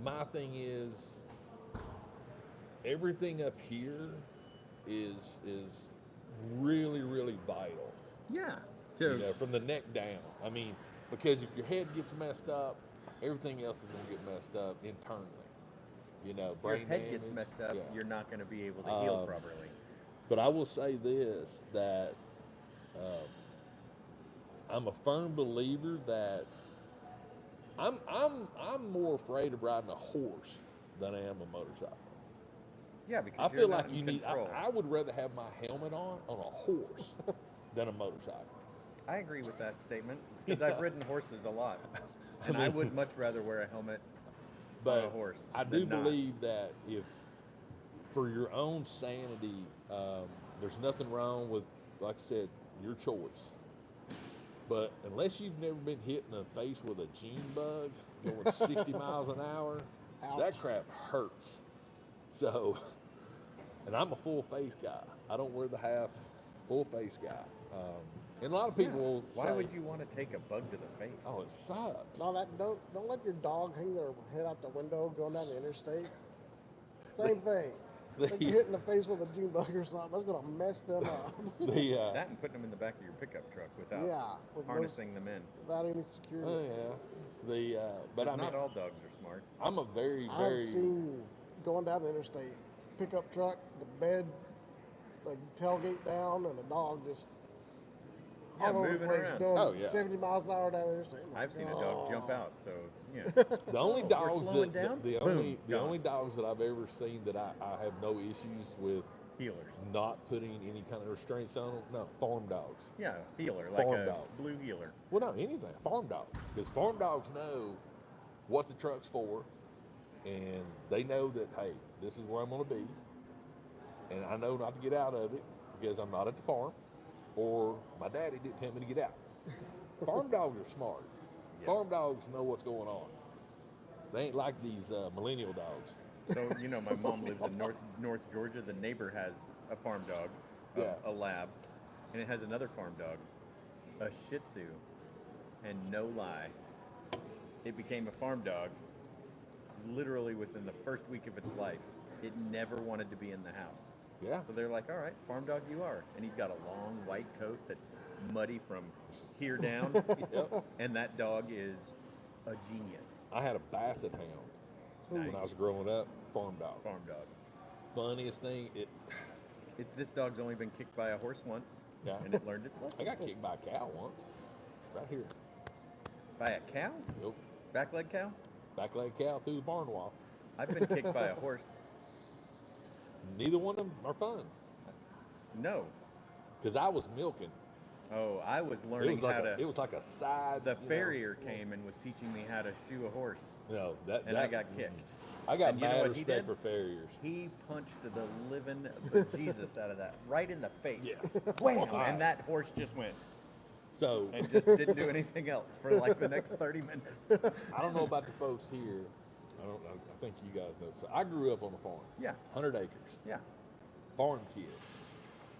My thing is, everything up here is really vital. Yeah. You know, from the neck down. I mean, because if your head gets messed up, everything else is going to get messed up internally. You know, If your brain head gets damage, messed up, yeah. you're not going to be able to heal properly. But I will say this, that I'm a firm believer that I'm more afraid of riding a horse than I am a motorcycle. Yeah, because I you're feel not like in you need. control. I would rather have my helmet on a horse than a motorcycle. I agree with that statement because I've Yeah. ridden horses a lot, and I would much rather wear a helmet But on a horse. I do than not. believe that if, for your own sanity, there's nothing wrong with, like I said, your choice. But unless you've never been hit in the face with a June bug going 60 miles an hour, that Ouch. crap hurts. So, and I'm a full face guy. I don't wear the half full face guy. And a lot of people will Why say, would you want to take a bug to the face? oh, it sucks. No, that don't let your dog hang their head out the window going down the interstate. Same thing. They get hit in the face with a June bug or something. That's gonna mess them up. That and putting them in the back of your pickup truck without with harnessing them in. without any security. Oh yeah. But I Because mean, not all dogs are smart. I'm a very, I've very. seen going down the interstate, pickup truck, the bed, like tailgate down, and the dog just all over the moving place around. doing Oh, yeah. 70 miles an hour down the interstate. I'm like, I've seen a dog jump "Oh." out, so yeah. The only we're dogs slowing that down? the Boom, only gone. dogs that I've ever seen that I have no issues with Healers. not putting any kind of restraints on them. No, farm dogs. Yeah, healer, like Farm a dog. blue healer. Well, no, anything. Farm dog. Because farm dogs know what the truck's for, and they know that, hey, this is where I'm going to be, and I know not to get out of it because I'm not at the farm, or my daddy didn't tell me to get out. Farm dogs are smart. Yeah. Farm dogs know what's going on. They ain't like these millennial dogs. So my mom lives in North Georgia. The neighbor has a farm dog, Yeah. a lab, and it has another farm dog, a Shih Tzu, and no lie, it became a farm dog. Literally within the first week of its life, it never wanted to be in the house. Yeah. So they're like, all right, farm dog you are. And he's got a long white coat that's muddy from here down. Yep. And that dog is a genius. I had a basset hound when I was Nice. growing up. Farm dog. Farm dog. Funniest thing, This dog's only been kicked by a horse once, Yeah. and it learned its I lesson. got kicked by a cow once, right here. By a cow? Yep. Back leg cow? Back leg cow through the barn wall. I've been kicked by a horse. Neither one of them are fun No. because I was milking. Oh, I was It learning was like how to. it was like a side. The you know, farrier came and was teaching me how to shoe a horse, and I got kicked. I got And you know mad what he respect did? for farriers. He punched the living bejesus out of that, right in the face. Yes. Wham! Right. And that horse just went So and just didn't do anything else for like the next 30 minutes. I don't know about the folks here. I think you guys know. So I grew up on a farm. Yeah. 100 acres. Yeah. Farm kid.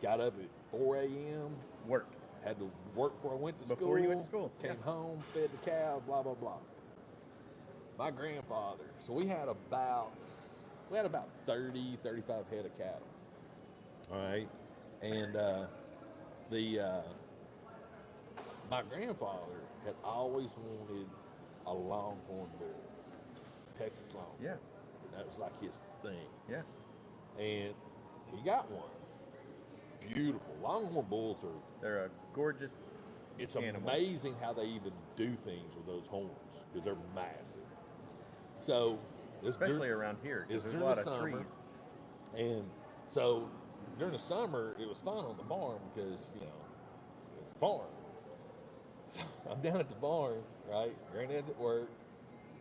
Got up at 4 a.m. Worked. Had to work before I went to school. Before you went to school, Came yeah. home, fed the cows, blah, blah, blah. My grandfather, so we had about 30, 35 head of cattle. All right. And my grandfather had always wanted a longhorn bull, Texas long. Yeah. That was like his thing. Yeah. And he got one. Beautiful. Longhorn bulls are, They're a gorgeous it's animal. amazing how they even do things with those horns because they're massive. So, it's Especially dur- around here, it's because there's a during lot the of summer. trees. And so during the summer, it was fun on the farm because, it's a farm. So I'm down at the barn, right? Granddad's at work.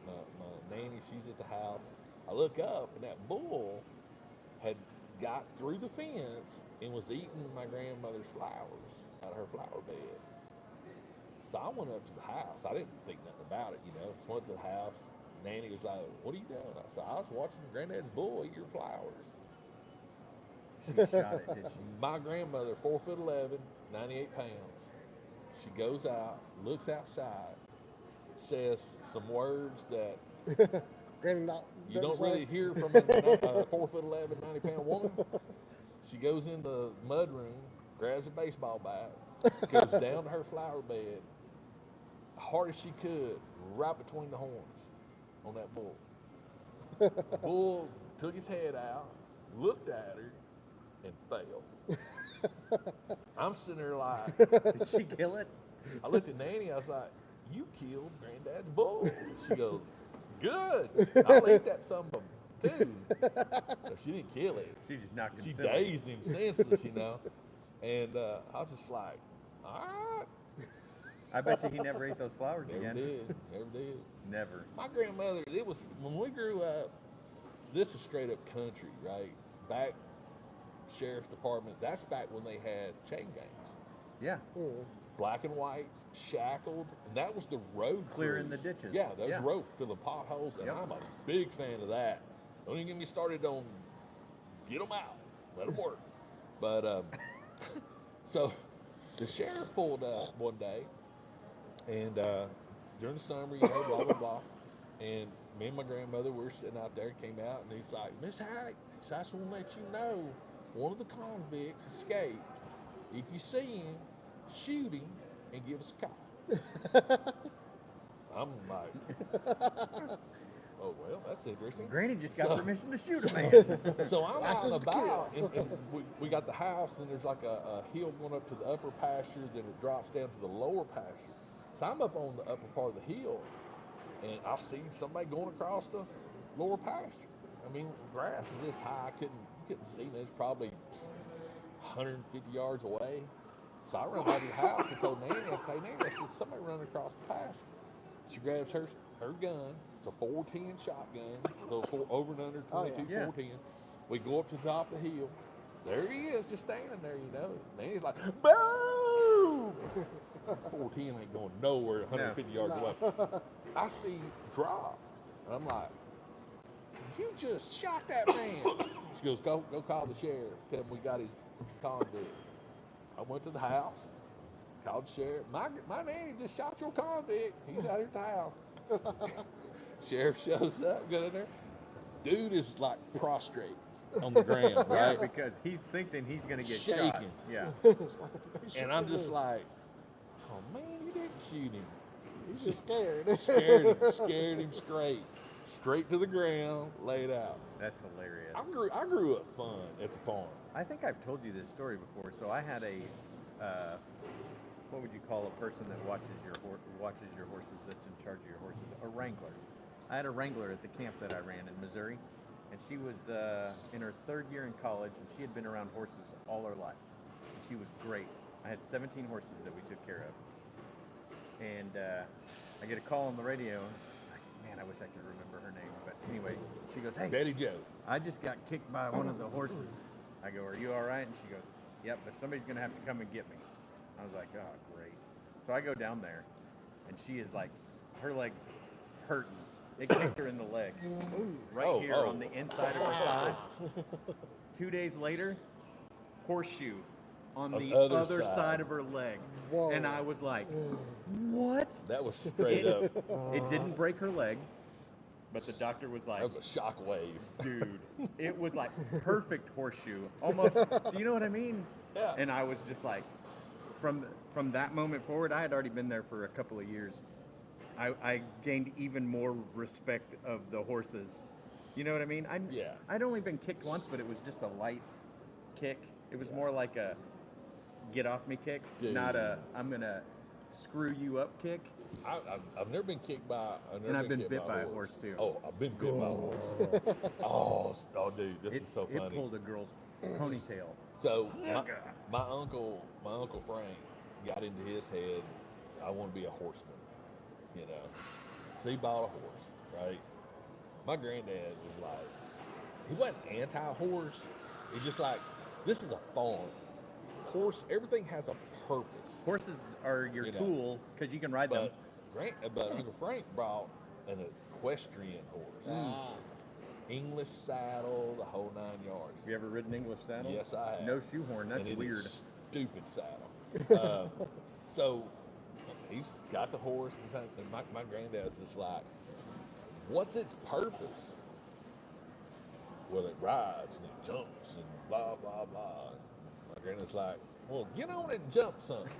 My nanny, she's at the house. I look up, and that bull had got through the fence and was eating my grandmother's flowers out of her flower bed. So I went up to the house. I didn't think nothing about it, Just went to the house. Nanny was like, "What are you doing?" I said, "I was watching Granddad's bull eat your flowers." She shot it, did she? My grandmother, 4'11", 98 pounds. She goes out, looks outside, says some words that Granny not, you don't say. really hear from a 4'11", 90-pound woman. She goes in the mud room, grabs a baseball bat, goes down to her flower bed, hard as she could, right between the horns on that bull. The bull took his head out, looked at her, and fell. I'm sitting there like, Did she kill it? I looked at Nanny, I was like, "You killed Granddad's bull." She goes, "Good, I'll eat that son of a too." No, she didn't kill it. She just knocked him She silly. dazed him senseless, And I was just like, all right. I bet you he never ate those flowers Never again. did. Never did. Never. My grandmother, it was, when we grew up, this is straight up country, right? Back, sheriff's department, that's back when they had chain gangs. Yeah. black and white, shackled, and that was the road Clearing crews. the ditches. Yeah, those Yeah. rope to the potholes, and Yep. I'm a big fan of that. Don't even get me started on get them out, let them work. But so the sheriff pulled up one day, and during the summer, you know, blah blah blah, and me and my grandmother were sitting out there. Came out, and he's like, "Miss Hattie, so I just want to let you know, one of the convicts escaped. If you see him, shoot him and give us a call." I'm like, oh well, that's interesting. Granny just got So- permission to shoot a man. So I'm out License and to kill. about, and we got the house, and there's like a hill going up to the upper pasture, then it drops down to the lower pasture. So I'm up on the upper part of the hill, and I see somebody going across the lower pasture. I mean, grass is this high, you couldn't see it. It's probably 150 yards away. So I run by the house and told Nanny, I say, Nanny, I said, somebody running across the pasture. She grabs her gun. It's a 410 shotgun, so over and under 22, Oh, yeah. 410. We go up to the top of the hill. There he is, just standing there, you know. Nanny's like, boom! 410 ain't going nowhere 150 yards away. I see drop, and I'm like, you just shot that man. She goes, go call the sheriff. Tell him we got his convict. I went to the house, called the sheriff. My nanny just shot your convict. He's out here at the house. Sheriff shows up, get in there. Dude is like prostrate on the ground, Yeah, right? because he's thinking he's going to get shot. Shaking. Yeah. And I'm just like, oh man, you didn't shoot him. He's just scared. Scared him straight to the ground, laid out. That's hilarious. I grew up fun at the farm. I think I've told you this story before. So I had a, what would you call a person that watches your horses, that's in charge of your horses? A wrangler. I had a wrangler at the camp that I ran in Missouri, and she was in her 3rd year in college, and she had been around horses all her life, and she was great. I had 17 horses that we took care of, and I get a call on the radio. Man, I wish I could remember her name, but anyway, she goes, "Hey, Betty Joe. I just got kicked by one of the horses." I go, "Are you all right?" And she goes, "Yep, but somebody's gonna have to come and get me." I was like, "Oh, great." So I go down there, and she is like, her legs hurting. They kicked her in the leg, right here on the inside of her thigh. 2 days later, horseshoe on the other side of her leg. Whoa. And I was like, what? That was straight up. It didn't break her leg, but the doctor was like, That was a shock wave. dude, it was like perfect horseshoe. Almost, do you know what I mean? Yeah. And I was just like, from that moment forward, I had already been there for a couple of years. I gained even more respect of the horses. You know what I mean? Yeah. I'd only been kicked once, but it was just a light kick. It was more like a get off me kick, Dude. not a I'm gonna screw you up kick. I've never been kicked by. I've been bit by a horse too. Oh, I've been bit by a horse. Oh, dude, this is so funny. It pulled a girl's ponytail. So God. my uncle Frank got into his head. I want to be a horseman. You know, so he bought a horse, right? My granddad was like, he wasn't anti-horse. He's just like, this is a farm. Horse, everything has a purpose. Horses are your You know, tool because you can ride them. But Uncle Frank brought an equestrian horse, English saddle, the whole 9 yards. Have you ever ridden English saddle? Yes, I have. No shoehorn. That's And it is weird. stupid saddle. So he's got the horse, and my granddad's just like, what's its purpose? Well, it rides and it jumps and blah, blah, blah. My granddad's like, well, get on it and jump something.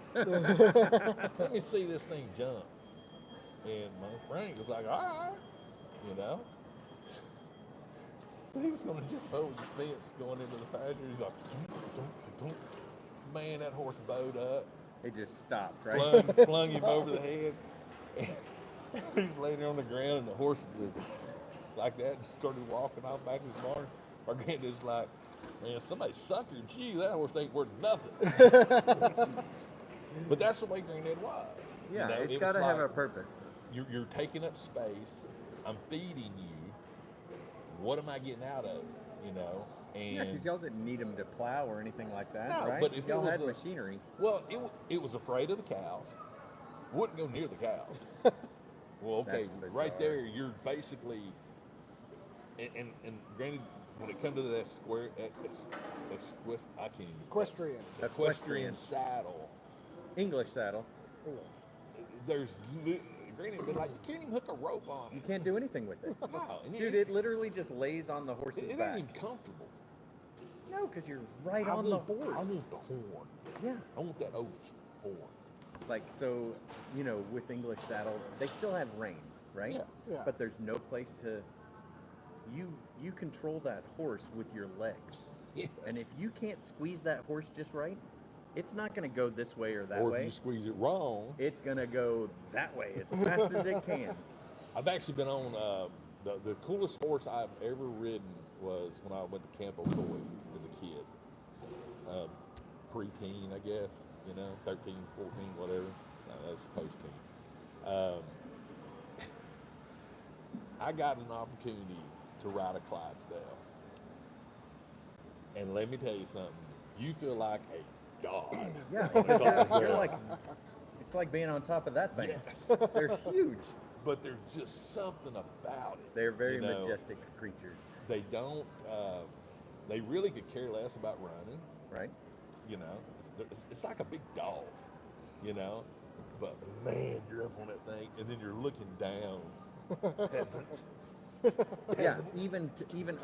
Let me see this thing jump. And my Frank was like, all right, you know. So he was going to jump over the fence going into the pasture. He's like, dunk. Man, that horse bowed up. It just stopped, right? Flung him over the head. He's laying there on the ground, and the horse was like that and started walking off back to his barn. Our granddad's like, man, somebody suckered you. That horse ain't worth nothing. But that's the way Granddad was. Yeah, You know, it's got to have like, a purpose. You're taking up space. I'm feeding you. What am I getting out of it? you know. Yeah, And because y'all didn't need them to plow or anything like that, No, right? but if it y'all was had a- machinery. well, it was afraid of the cows. Wouldn't go near the cows. Well, okay, That's right bizarre. there, you're basically, and granted, when it comes to that square, I can't even. Equestrian. Equestrian saddle. English saddle. There's, granted, but like you can't even hook a rope on You it. can't do anything with it. No, and Dude, it literally just lays on the horse's it ain't back. even comfortable. No, because you're right I on want, the horse. I want the horn. Yeah. I want that old horn. Like, so, you know, with English saddle, they still have reins, right? Yeah. Yeah. But there's no place to. You control that horse with your legs. Yes. And if you can't squeeze that horse just right, it's not going to go this way or that Or if way. you squeeze it wrong. It's going to go that way as fast as it can. I've actually been on the coolest horse I've ever ridden was when I went to Camp Ocoee as a kid. Pre-teen, I guess, 13, 14, whatever. No, that's post-teen. I got an opportunity to ride a Clydesdale. And let me tell you something. You feel like a god. Yeah, on a because you're Clydesdale. like, it's like being on top of that thing. Yes. They're huge. But there's just something about it. They're very you know. majestic creatures, They don't, they really could care less about running. right? It's like a big dog, but man, you're up on that thing and then you're looking down. Peasant. Yeah, even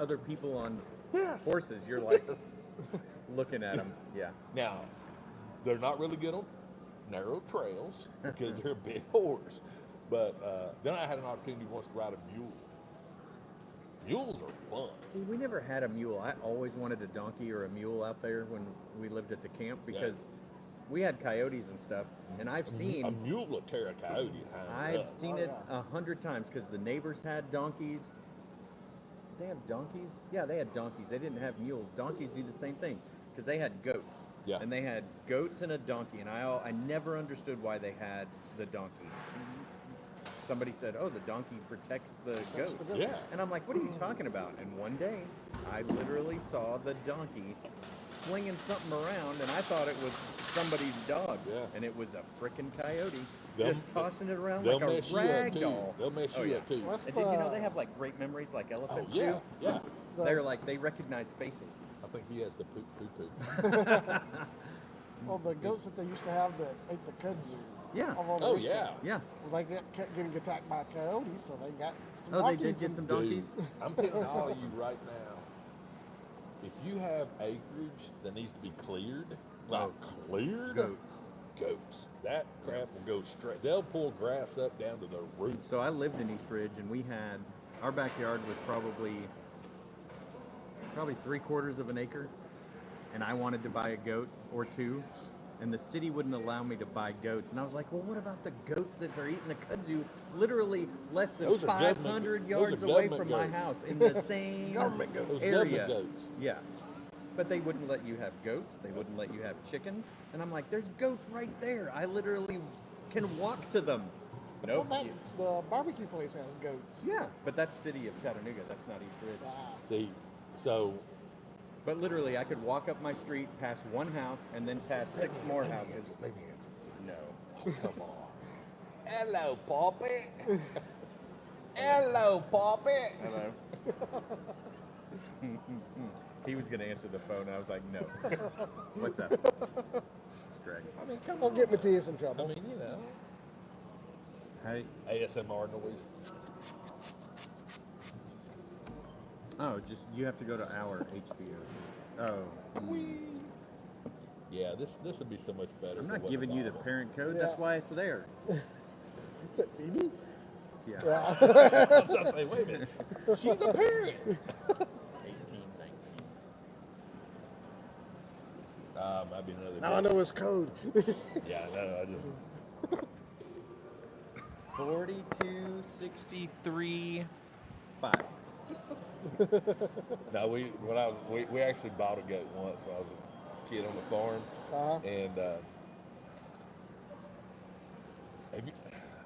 other people on Yes. horses, you're like Yes. looking at them. Yeah. Now, they're not really good on narrow trails because they're a big horse. But then I had an opportunity once to ride a mule. Mules are fun. See, we never had a mule. I always wanted a donkey or a mule out there when we lived at the camp because we had coyotes and stuff, and I've A seen mule will tear a coyote high I've seen it 100 times because the neighbors had donkeys. Did they have donkeys? Yeah, they had donkeys. They didn't have mules. Donkeys do the same thing because they had goats. Yeah. And they had goats and a donkey, and I never understood why they had the donkey. Somebody said, "Oh, the donkey protects the goats." Yeah. And I'm like, "What are you talking about?" And one day, I literally saw the donkey flinging something around, and I thought it was somebody's dog. Yeah. And it was a frickin' coyote They'll- just tossing it around They'll like a mess you up rag too. doll. They'll mess Oh, you yeah. up too. What's And did you know the- they have like great memories like Oh elephants yeah, do? yeah. They're like, they recognize faces. I think he has the poop poo poo. Well, the goats that they used to have that ate the kudzu. Yeah. of all the Oh rest of yeah. them, Yeah. well, they kept getting attacked by coyotes, so they got some Oh, they donkeys did get and- some donkeys? Dude, I'm telling all you right now, if you have acreage that needs to be cleared, like cleared, Goats. goats, that crap will go straight. They'll pull grass up down to the root. So I lived in East Ridge, and we had, our backyard was probably 3/4 of an acre, and I wanted to buy a goat or two, and the city wouldn't allow me to buy goats. And I was like, well, what about the goats that are eating the kudzu literally less than Those are 500 government- yards those are away government from my goats. house in the same Government goats. Those area? government goats. Yeah. But they wouldn't let you have goats. They wouldn't let you have chickens. And I'm like, there's goats right there. I literally can walk to them. Nope. Well, the barbecue place has goats. Yeah, but that's city of Chattanooga. That's not East Ridge. Ah, See, so But literally, I could walk up my street, past one house, and then past six more houses. Let me answer. No. Oh, come on. Hello, Poppy. Hello, Poppy. Hello. He was gonna answer the phone. I was like, no. What's up? It's Greg. I mean, come don't get Matthias in trouble. I mean, Hey. ASMR noise. Oh, just you have to go to our HBO. Oh. Yeah, this would be so much better. I'm if it not wasn't giving you the Bible. parent code. Yeah. That's why it's there. Is it Phoebe? Yeah. Yeah. I was gonna say, wait a minute. She's a parent. 18, 19. Might be another. Now I know his code. Yeah, no, I just. 42, 63, 5. No, we actually bought a goat once when I was a kid on the farm, and have you,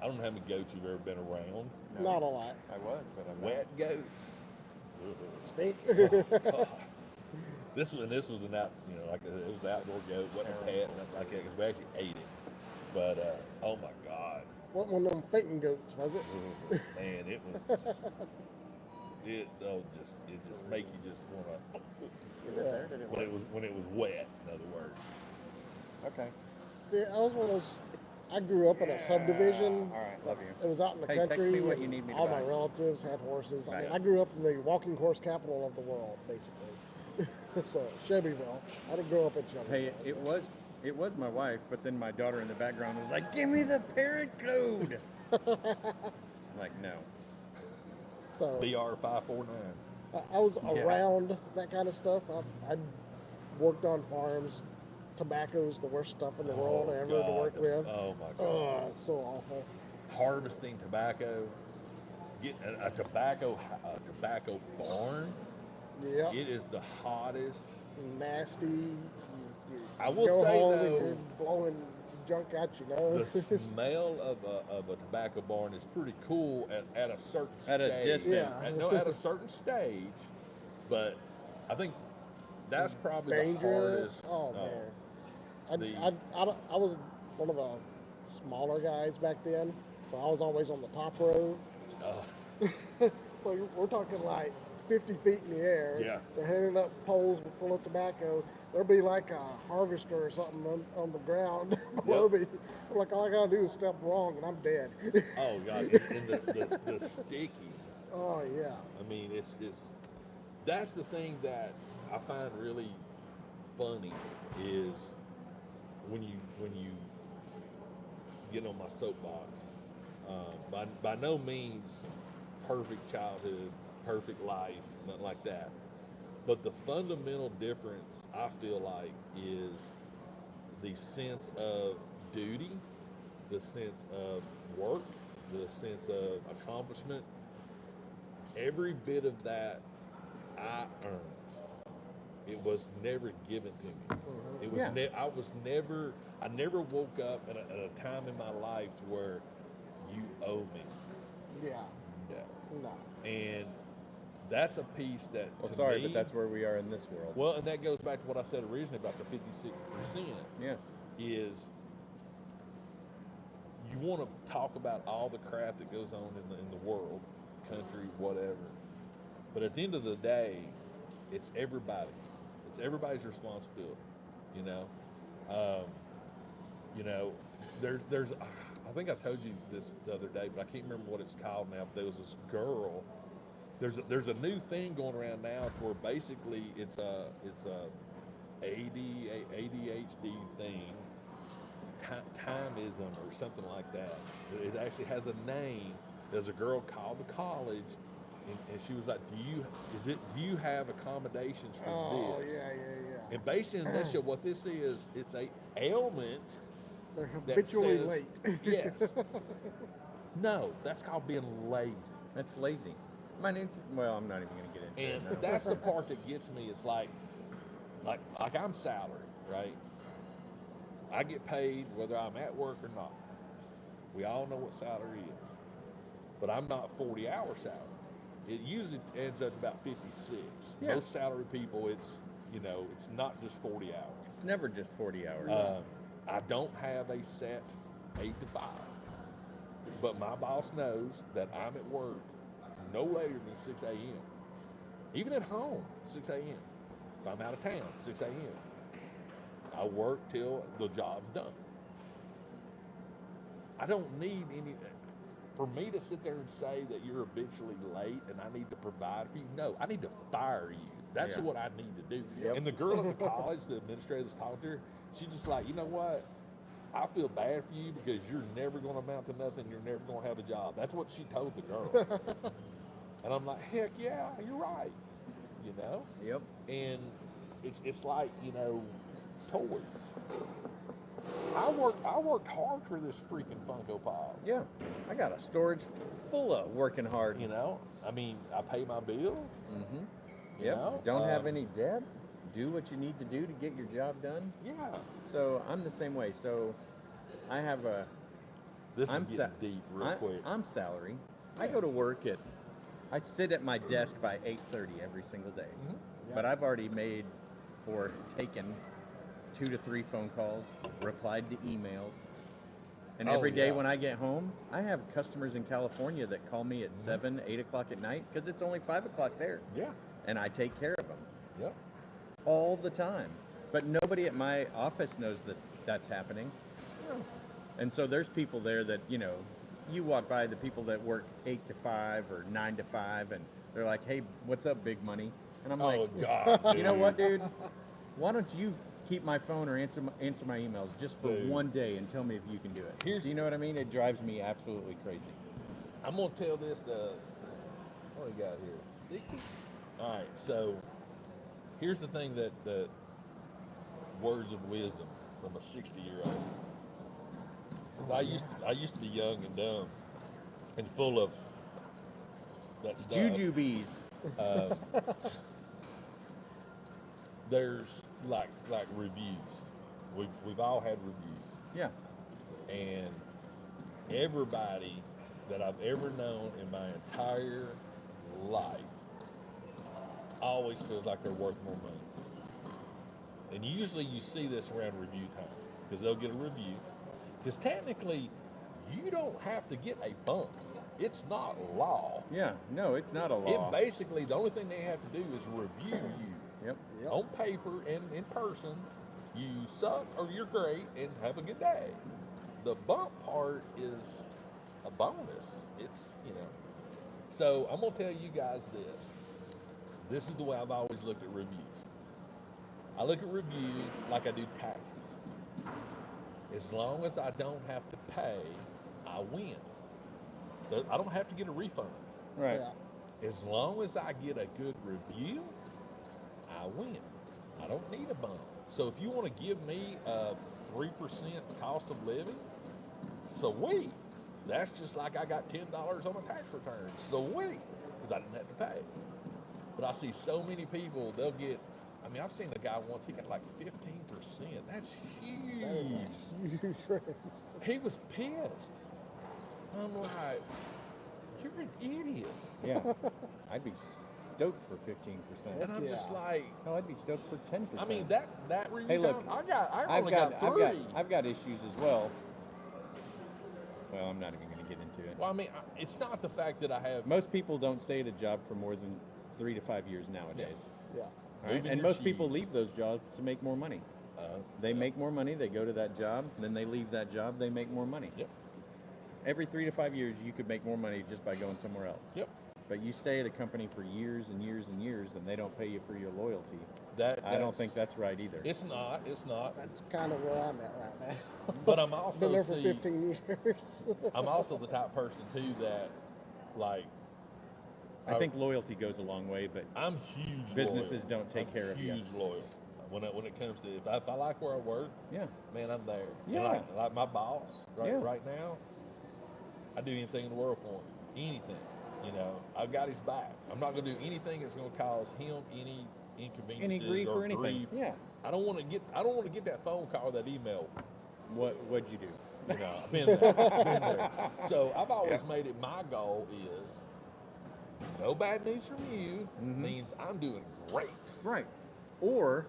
I don't know how many goats you've ever been around. No. Not a lot. I was, but I'm Wet goats. Stink. God. This was an out, like it was an outdoor goat, wasn't a pet, nothing like that, because we actually ate it. But oh my God, Wasn't one of them fainting goats, was it? man, it was it just make you just want to. Is it there? Did it work? When it was wet, in other words. Okay. See, I was one of those. I grew up in a subdivision. All right, love you. It was out in the Hey, country. text me what and you need me to all buy. my relatives had horses. I Right. mean, I grew up in the walking horse capital of the world, basically. So Shelbyville. I didn't grow up in Shelbyville. Hey, it was my wife, but then my daughter in the background was like, "Give me the parent code." I'm like, no. So BR549. I was Yeah. around that kind of stuff. I worked on farms. Tobacco's the worst stuff in the world ever to work with. Oh my God. Oh, it's so awful. Harvesting tobacco, getting a tobacco barn. Yep. It is the hottest. Nasty. You I will go say, home though, and you're blowing junk out your The nose. smell of a tobacco barn is pretty cool at a certain At a stage. distance. At, no, at a certain stage, but I think that's probably Dangerous. the hardest. Oh man. the- I was one of the smaller guys back then, so I was always on the top row. So we're talking like 50 feet in the air. Yeah. They're handing up poles full of tobacco. There'll be like a harvester or something on the ground below me. I'm like, all I gotta do is step wrong and I'm dead. Oh God, and the sticky. Oh yeah. I mean, it's that's the thing that I find really funny is when you get on my soapbox. By no means perfect childhood, perfect life, nothing like that. But the fundamental difference I feel like is the sense of duty, the sense of work, the sense of accomplishment. Every bit of that I earned. It was never given to me. It was Yeah. I never woke up at a time in my life where you owe me. Yeah. No. No. And that's a piece that Well, to sorry, me, but that's where we are in this world. well, and that goes back to what I said originally about the 56%. Yeah. Is you want to talk about all the crap that goes on in the world, country, whatever. But at the end of the day, it's everybody. It's everybody's responsibility. You know, there's. I think I told you this the other day, but I can't remember what it's called now. But there was this girl. There's a new thing going around now to where basically it's a ADHD thing, timeism or something like that. It actually has a name. There's a girl called to college, and she was like, "Do you have accommodations for Oh this?" yeah. And basically, in a nutshell, what this is, it's a ailment. They're that habitually says- late. Yes. No, that's called being lazy. That's lazy. My name's, well, I'm not even going to get into And it. No. that's the part that gets me. It's like I'm salary, right? I get paid whether I'm at work or not. We all know what salary is. But I'm not 40-hour salary. It usually ends up about 56. Yeah. Most salary people, it's not just 40 hours. It's never just 40 hours. I don't have a set 8 to 5. But my boss knows that I'm at work no later than 6 a.m. Even at home, 6 a.m. If I'm out of town, 6 a.m. I work till the job's done. I don't need any. For me to sit there and say that you're habitually late and I need to provide for you, no, I need to fire you. That's Yeah. what I need to do. Yep. And the girl at the college, the administrator that's talking to her, she's just like, you know what? I feel bad for you because you're never going to amount to nothing. You're never going to have a job. That's what she told the girl. And I'm like, heck yeah, you're right. You know? Yep. And it's like, toys. I worked hard for this freaking Funko Pop. Yeah. I got a storage full of working hard. I mean, I pay my bills. Mm-hmm. You Yep. know? Don't have any debt. Do what you need to do to get your job done. Yeah. So I'm the same way. So I have a. This I'm is getting deep real quick. I'm salary. I go to work at I sit at my desk by 8:30 every single day. Yeah. But I've already made or taken 2 to 3 phone calls, replied to emails. And Oh, every day yeah. when I get home, I have customers in California that call me at 7, 8 o'clock at night because it's only 5 o'clock there. Yeah. And I take care of them Yep. all the time. But nobody at my office knows that that's happening. And so there's people there that, you walk by the people that work 8 to 5 or 9 to 5, and they're like, hey, what's up, big money? And I'm Oh like, God. you know what, dude? Why don't you keep my phone or answer my emails just for Dude. one day and tell me if you can do it? Here's- Do you know what I mean? It drives me absolutely crazy. I'm gonna tell this to what do we got here? 60? All right, so here's the thing that words of wisdom from a 60-year-old. I used to be young and dumb and full of that stuff. Jujubes. There's like reviews. We've all had reviews. Yeah. And everybody that I've ever known in my entire life always feels like they're worth more money. And usually you see this around review time because they'll get a review. Because technically, you don't have to get a bump. It's not law. Yeah. No, it's not a law. It basically, the only thing they have to do is review you. Yep. Yep. On paper and in person, you suck or you're great and have a good day. The bump part is a bonus. It's, So I'm going to tell you guys this. This is the way I've always looked at reviews. I look at reviews like I do taxes. As long as I don't have to pay, I win. I don't have to get a refund. Right. Yeah. As long as I get a good review, I win. I don't need a bump. So if you want to give me a 3% cost of living, sweet. That's just like I got $10 on a tax return. Sweet. Because I didn't have to pay. But I see so many people, they'll get, I've seen a guy once, he got like 15%. That's huge. That is a huge raise. He was pissed. I'm like, you're an idiot. Yeah. I'd be stoked for 15%. And I'm just Yeah. like, Hell, I'd be stoked for 10%. that review Hey, look, time, I only got 3. I've got issues as well. Well, I'm not even going to get into it. Well, it's not the fact that I have. Most people don't stay at a job for more than 3 to 5 years nowadays. Yeah. All right? Moving And your most people cheese. leave those jobs to make more money. They make more money, they go to that job, then they leave that job, they make more money. Yep. Every 3 to 5 years, you could make more money just by going somewhere else. Yep. But you stay at a company for years and years and years, and they don't pay you for your loyalty. I don't That's- think that's right either. It's not. That's kind of where I'm at right now. But I'm Been also there for 15 years. I'm also the type of person too that, like, I think loyalty goes a long way, but I'm huge. Businesses loyal. don't take I'm care of you. Huge loyal. When it comes to if I like where I work, yeah. man, I'm there. And Yeah. like my boss Yeah. right now, I do anything in the world for him. Anything. I've got his back. I'm not going to do anything that's going to cause him any inconveniences Any grief or anything. grief. Yeah. I don't want to get that phone call or that email. What'd you do? I've been there. So I've always made it my goal is no bad news from you means I'm doing great. Right. Or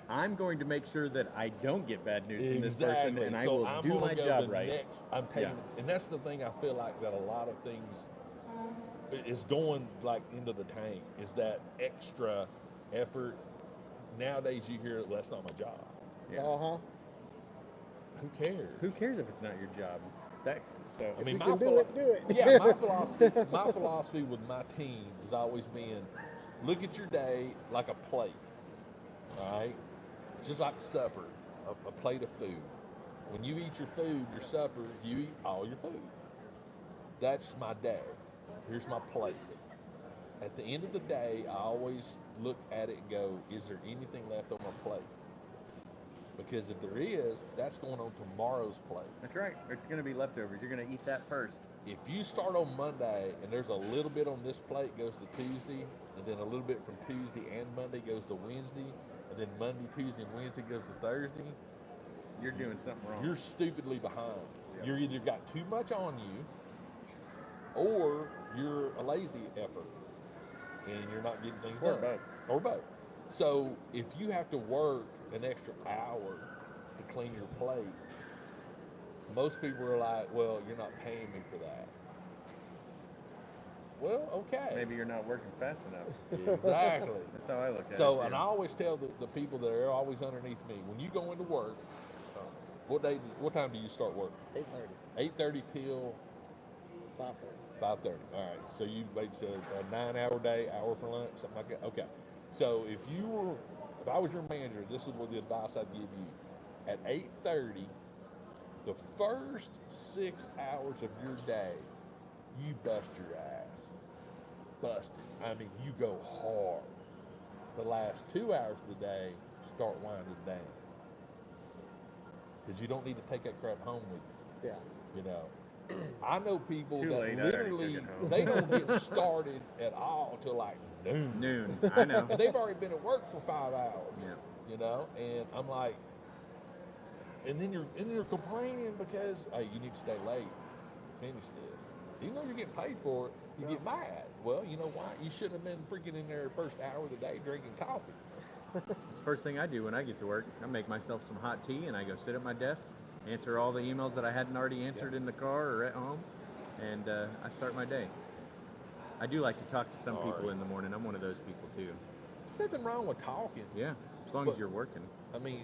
I'm going to make sure that I don't get bad news from this person, and I So will I'm do gonna my go job the right. Next, I'm taking, and that's the thing I feel like that a lot of things is going like into the tank is that extra effort. Nowadays you hear, well, that's not my job. Yeah. Uh-huh. Who cares? Who cares if it's not your job? If you my can do it, do it. Yeah, my philosophy with my team has always been, look at your day like a plate, all right? Just like supper, a plate of food. When you eat your food, your supper, you eat all your food. That's my day. Here's my plate. At the end of the day, I always look at it and go, is there anything left on my plate? Because if there is, that's going on tomorrow's plate. That's right. It's going to be leftovers. You're going to eat that first. If you start on Monday and there's a little bit on this plate goes to Tuesday, and then a little bit from Tuesday and Monday goes to Wednesday, and then Monday, Tuesday, and Wednesday goes to Thursday, You're doing something wrong. you're stupidly behind. Yep. You're either got too much on you, or you're a lazy effort and you're not getting things Or done. both. Or both. So if you have to work an extra hour to clean your plate, most people are like, well, you're not paying me for that. Well, okay. Maybe you're not working fast enough. Exactly. That's how I look at it. So, too. and I always tell the people that are always underneath me, when you go into work, what time do you start work? 8:30, 8:30 till 5:30. 5:30. All right. So you make a 9-hour day, hour for lunch, something like that. Okay. So if I was your manager, this is what the advice I'd give you. At 8:30, the first 6 hours of your day, you bust your ass. Bust it. I mean, you go hard. The last 2 hours of the day, start winding down. Because you don't need to take that crap home with you. Yeah. You know, I know people Too that late, I already took literally it home. they don't get started at all till like noon. Noon. I know. And they've already been at work for 5 hours. Yeah. You know, and I'm like, and then you're complaining because hey, you need to stay late to finish this. Even though you're getting paid for it, you get mad. Well, you know why? You shouldn't have been freaking in there the first hour of the day drinking coffee. It's the first thing I do when I get to work. I make myself some hot tea and I go sit at my desk, answer all the emails that I hadn't already answered in the car or at home, and I start my day. I do like to talk to some people in the morning. I'm one of those people too. Nothing wrong with talking. Yeah, as long But- as you're working. I mean,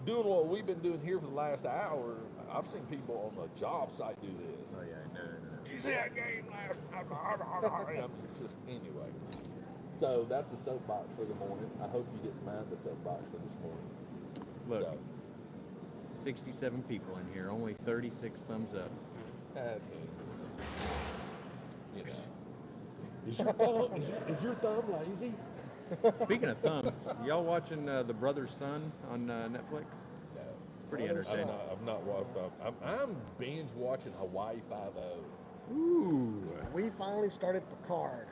doing what we've been doing here for the last hour, I've seen people on the job site do this. Oh yeah, no. Did you see that game last night? I mean, it's just anyway. So that's the soapbox for the morning. I hope you didn't mind the soapbox for this morning. Look, So, 67 people in here, only 36 thumbs up. you know. Is your thumb lazy? Speaking of thumbs, y'all watching The Brother's Son on Netflix? No. It's pretty Brother's entertaining. I've not watched. I'm binge watching Hawaii 5-0. Ooh. We finally started Picard.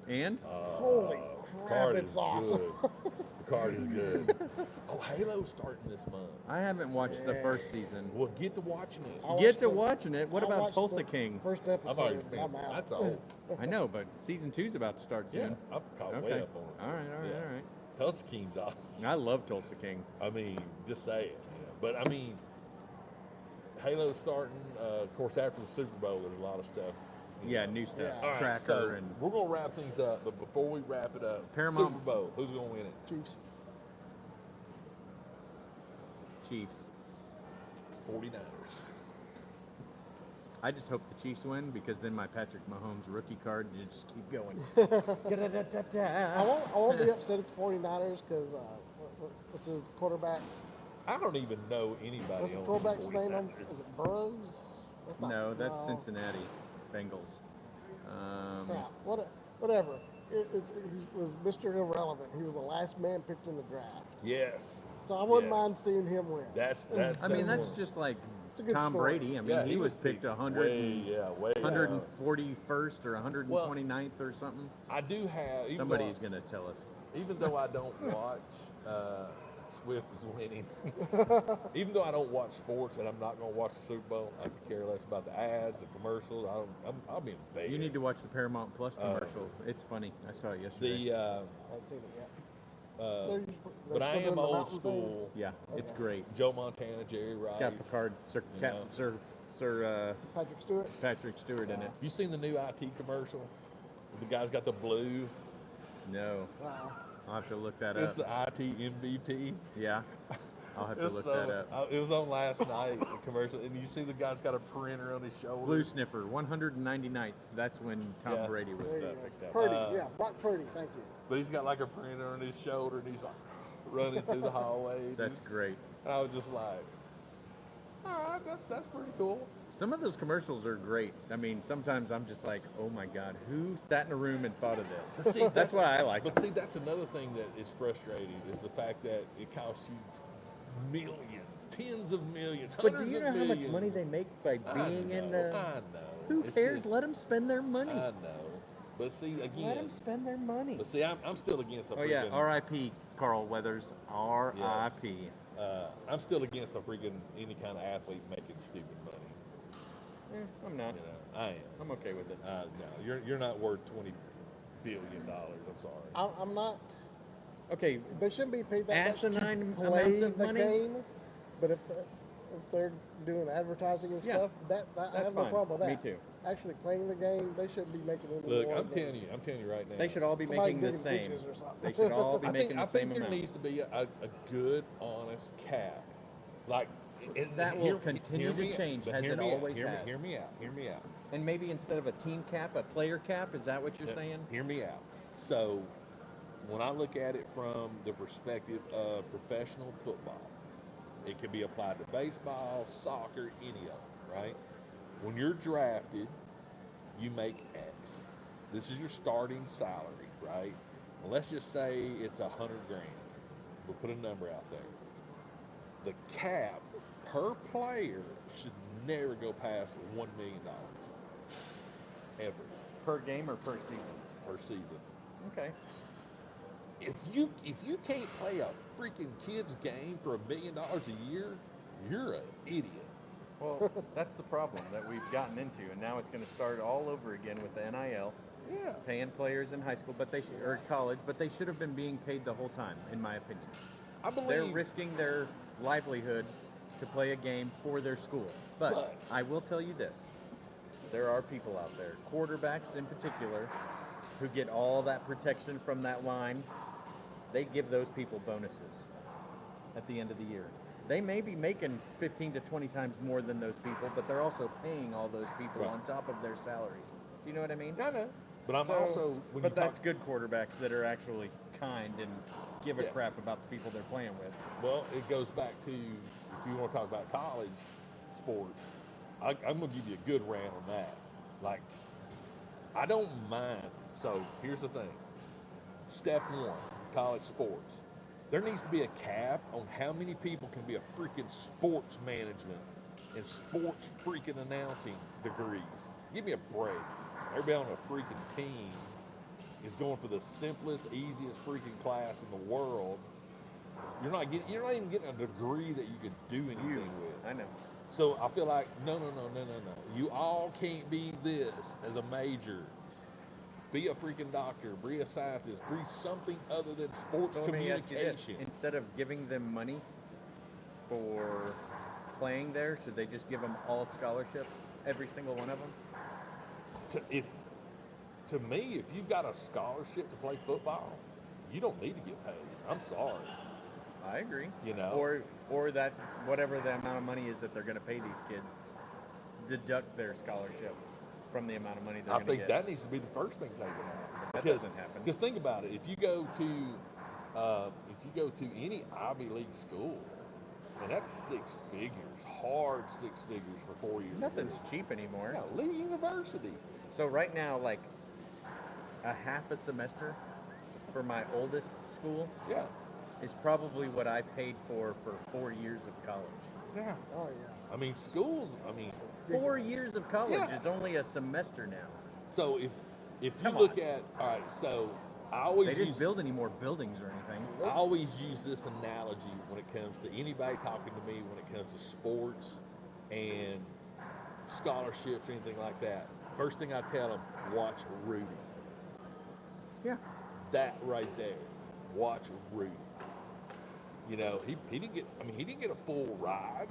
And? Holy crap, Card it's is awesome. good. The card is good. Oh, Halo's starting this month. I haven't watched the Yeah. first season. Well, get to watching it. I Get watched to the- watching it. What I about watched Tulsa the King? First I've already episode. been. I'm out. That's old. I know, but season 2's about to start Yeah, soon. I've caught Okay. way up on it. All right. Yeah. All right. Tulsa King's off. I love Tulsa King. I mean, just say it. You know. But I mean, Halo's starting. Of course, after the Super Bowl, there's a lot of stuff. you Yeah, know. new stuff. Yeah. All right, Tracker so and we're gonna wrap things up. But before we wrap it up, Paramount- Super Bowl. Who's gonna win it? Chiefs. Chiefs. 49ers. I just hope the Chiefs win because then my Patrick Mahomes rookie card you just keep going. I won't be upset at the 49ers because what's his quarterback? I don't even know anybody. What's the on quarterback's name? 49ers. Is it Burrows? That's not- No, that's Cincinnati Bengals. Crap. Whatever. He was Mr. Irrelevant. He was the last man picked in the draft. Yes. So I wouldn't Yes. mind seeing him win. That's. I mean, that's one. just like It's a good Tom story. Brady. I mean, Yeah, he was picked 141st or 129th or something. I do have. even Somebody's though, going to tell us. even though I don't watch, Swift is winning. Even though I don't watch sports and I'm not going to watch the Super Bowl, I could care less about the ads, the commercials. I'll be in bed. You need to watch the Paramount Plus commercial. It's funny. I saw it yesterday. The. I haven't seen it yet. They're But I still doing am the old mountain thing? school. Yeah, it's Okay. great. Joe Montana, Jerry Rice. It's got Picard, Sir, You Cap, know. Sir Patrick Stewart. Patrick Stewart in it. You seen the new IT commercial? The guy's got the blue. No, Wow. I'll have to look that It's up. the IT MVP. Yeah, I'll have to It's look so- that up. It was on last night, the commercial, and you see the guy's got a printer on his shoulder. Blue Sniffer, 199th. That's when Tom Yeah. Brady was There you go. picked up. Purdy. Yeah, Brock Purdy. Thank you. But he's got like a printer on his shoulder, and he's like running through the hallway. That's great. And I was just like, all right, that's pretty cool. Some of those commercials are great. I mean, sometimes I'm just like, oh my God, who sat in a room and thought of this? But see, That's why I like But it. see, that's another thing that is frustrating is the fact that it costs you millions, tens of millions, But hundreds do you of know how much millions. money they make by being in the? I know. Who It's cares? just- Let them spend their money. I know. But see, Let again, them spend their money. but see, I'm still against a Oh yeah, freaking- R.I.P. Carl Weathers. R.I.P. I'm still against a freaking any kind of athlete making stupid money. I'm not. You know, I am. I'm okay with it. No, you're not worth $20 billion. I'm sorry. I'm not. Okay, They shouldn't be paid that much to asinine play amounts of the money? game. But if they're doing advertising and Yeah, stuff, that I that's have no fine. problem with Me that. too. Actually playing the game, they shouldn't be making any Look, more. I'm telling you right now. they should all be Somebody making the digging same. ditches or something. They should all be I making think, the I same think there amount. needs to be a good, honest cap. Like That will continue to change, as it always has. Hear me out. Hear me out. And maybe instead of a team cap, a player cap. Is that what you're saying? Hear me out. So, when I look at it from the perspective of professional football, it can be applied to baseball, soccer, any of them, right? When you're drafted, you make X. This is your starting salary, right? Well, let's just say it's $100,000. We'll put a number out there. The cap per player should never go past $1 million, ever, Per game or per season? per season. Okay. If you can't play a freaking kid's game for $1 million a year, you're an idiot. Well, that's the problem that we've gotten into, and now it's going to start all over again with the NIL, Yeah. paying players in high school, or college, but they should have been being paid the whole time, in my opinion. I believe They're risking their livelihood to play a game for their school. But I will tell you this: there are people out there, quarterbacks in particular, who get all that protection from that line. They give those people bonuses at the end of the year. They may be making 15 to 20 times more than those people, but they're also paying all those people Right. on top of their salaries. Do you know what I mean? I know. But I'm So- also when but you that's talk, good quarterbacks that are actually kind and give a Yeah. crap about the people they're playing with. well, it goes back to if you want to talk about college sports, I'm gonna give you a good rant on that. Like, I don't mind. So here's the thing. Step one, college sports. There needs to be a cap on how many people can be a freaking sports management and sports freaking announcing degrees. Give me a break. Everybody on a freaking team is going for the simplest, easiest freaking class in the world. You're not even getting a degree that you can do anything with. I know. So I feel like no. You all can't be this as a major. Be a freaking doctor, be a scientist, be something other than sports So let me ask you this: communication. instead of giving them money for playing there, should they just give them all scholarships, every single one of them? To me, if you've got a scholarship to play football, you don't need to get paid. I'm sorry. I agree. You know? or that whatever the amount of money is that they're going to pay these kids, deduct their scholarship from the amount of money they're I going to think get. that needs to be the first thing taken out. That doesn't happen. Because think about it, if you go to any Ivy League school, and that's 6 figures, hard 6 figures for 4 years. Nothing's cheap anymore. Yeah, Lee University. So right now, like a half a semester for my oldest school Yeah, is probably what I paid for 4 years of college. yeah. Oh yeah. I mean, schools. I mean, 4 years of college Yeah. is only a semester now. so if you Come look on. at, all right, so I always They didn't use build any more buildings or anything. I always use this analogy when it comes to anybody talking to me when it comes to sports and scholarships or anything like that. First thing I tell them, watch Rudy. Yeah. That right there, watch Rudy. You know, he didn't get a full ride.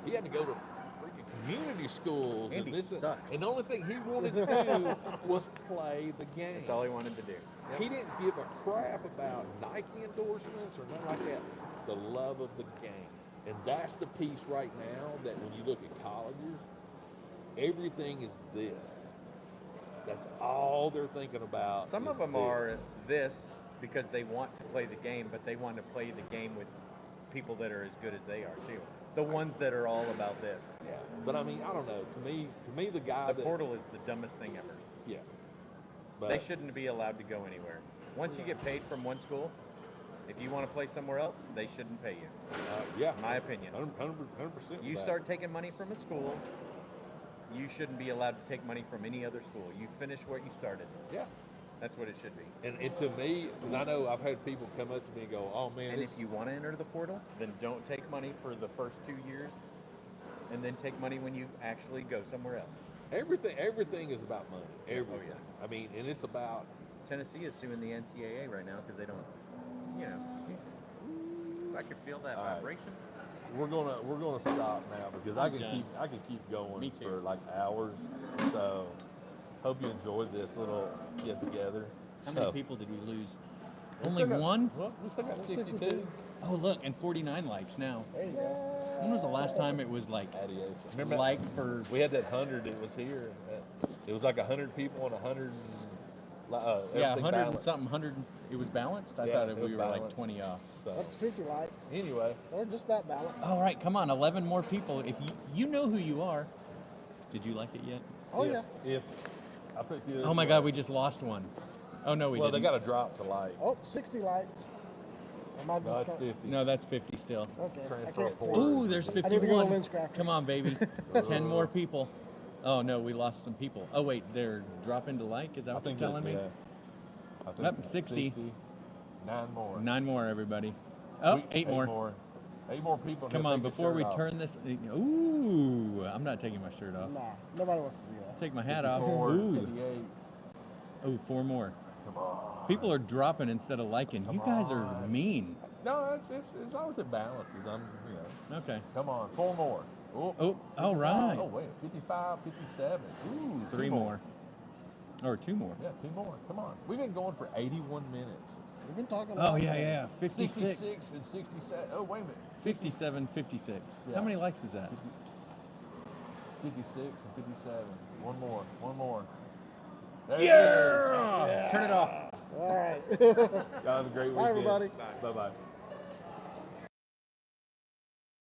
He had to go to freaking community schools. Andy and sucked. and the only thing he wanted to do was play the game. That's all he wanted to do. He didn't give a crap about Nike endorsements or nothing like that. The love of the game. And that's the piece right now that when you look at colleges, everything is this. That's all they're thinking about. Some is of them this. are this because they want to play the game, but they want to play the game with people that are as good as they are too. The ones that are all about this. Yeah, but I mean, I don't know. To me, the guy The that portal is the dumbest thing ever. yeah, but They shouldn't be allowed to go anywhere. Once you get paid from one school, if you want to play somewhere else, they shouldn't pay you. yeah, My opinion. 100%. You start taking money from a school, you shouldn't be allowed to take money from any other school. You finish what you started. yeah, That's what it should be. and to me, because I know I've had people come up to me and go, "Oh man," And this if you want to enter the portal, then don't take money for the first 2 years. and then take money when you actually go somewhere else. Everything is about money. Everything. Oh, yeah. I mean, and it's about. Tennessee is suing the NCAA right now because they don't, you know. Ooh, I can feel that All right. vibration. We're gonna stop now because I'm done. I can keep going Me too. for like hours. So hope you enjoyed this little get together. How many people did we lose? We Only still got- one? Well, we still got 62. 62. Oh, look, and 49 likes now. There you go. When was the last time it was like Adios. Remember like for we had that 100 that was here. It was like 100 people and 100. yeah, everything 100 and balanced. something 100 it was balanced? I Yeah, thought it we was were like balanced. 20 off. So That's 50 likes. anyway, So we're just about balanced. All right, come on, 11 more people. If you know who you are. Did you like it yet? Oh, if, yeah. If I put you. Oh my God, we just lost one. Oh no, we Well, didn't. they got to drop to like. Oh, 60 likes. Am I No, just it's got- 50. No, that's 50 still. Okay, I Transfer can't see. forward. Ooh, there's I need to go to 51. Lens Crafters. Come on, baby. 10 more people. Oh no, we lost some people. Oh wait, they're dropping to like. Is that I what you're think telling me? Yeah. I think Up, 60. 9 more. 9 more, everybody. Oh, We- 8 more. 8 more people. and Come they'll on, take the before shirt we off. turn this. Ooh, I'm not taking my shirt off. Nah, nobody wants to see that. Take my hat off. 54, Ooh, 58. oh, 4 more. Come on. People are dropping instead of liking. You guys are on. mean. No, it's as long as it balances. Okay. Come on, 4 more. Oh, Oh, all 55. right. Oh wait, 55, 57. Ooh, 3 2 more. Or 2 more. Yeah, 2 more. Come on. We've been going for 81 minutes. We've been talking Oh, about yeah, that. yeah. 56. 66 and 67. Oh, wait a minute. 57, 56. Yeah. How many likes is that? 56 and 57. One more. One more. There Yeah! Turn it off. All right. it is. Y'all have a great weekend. Bye, everybody. Bye-bye.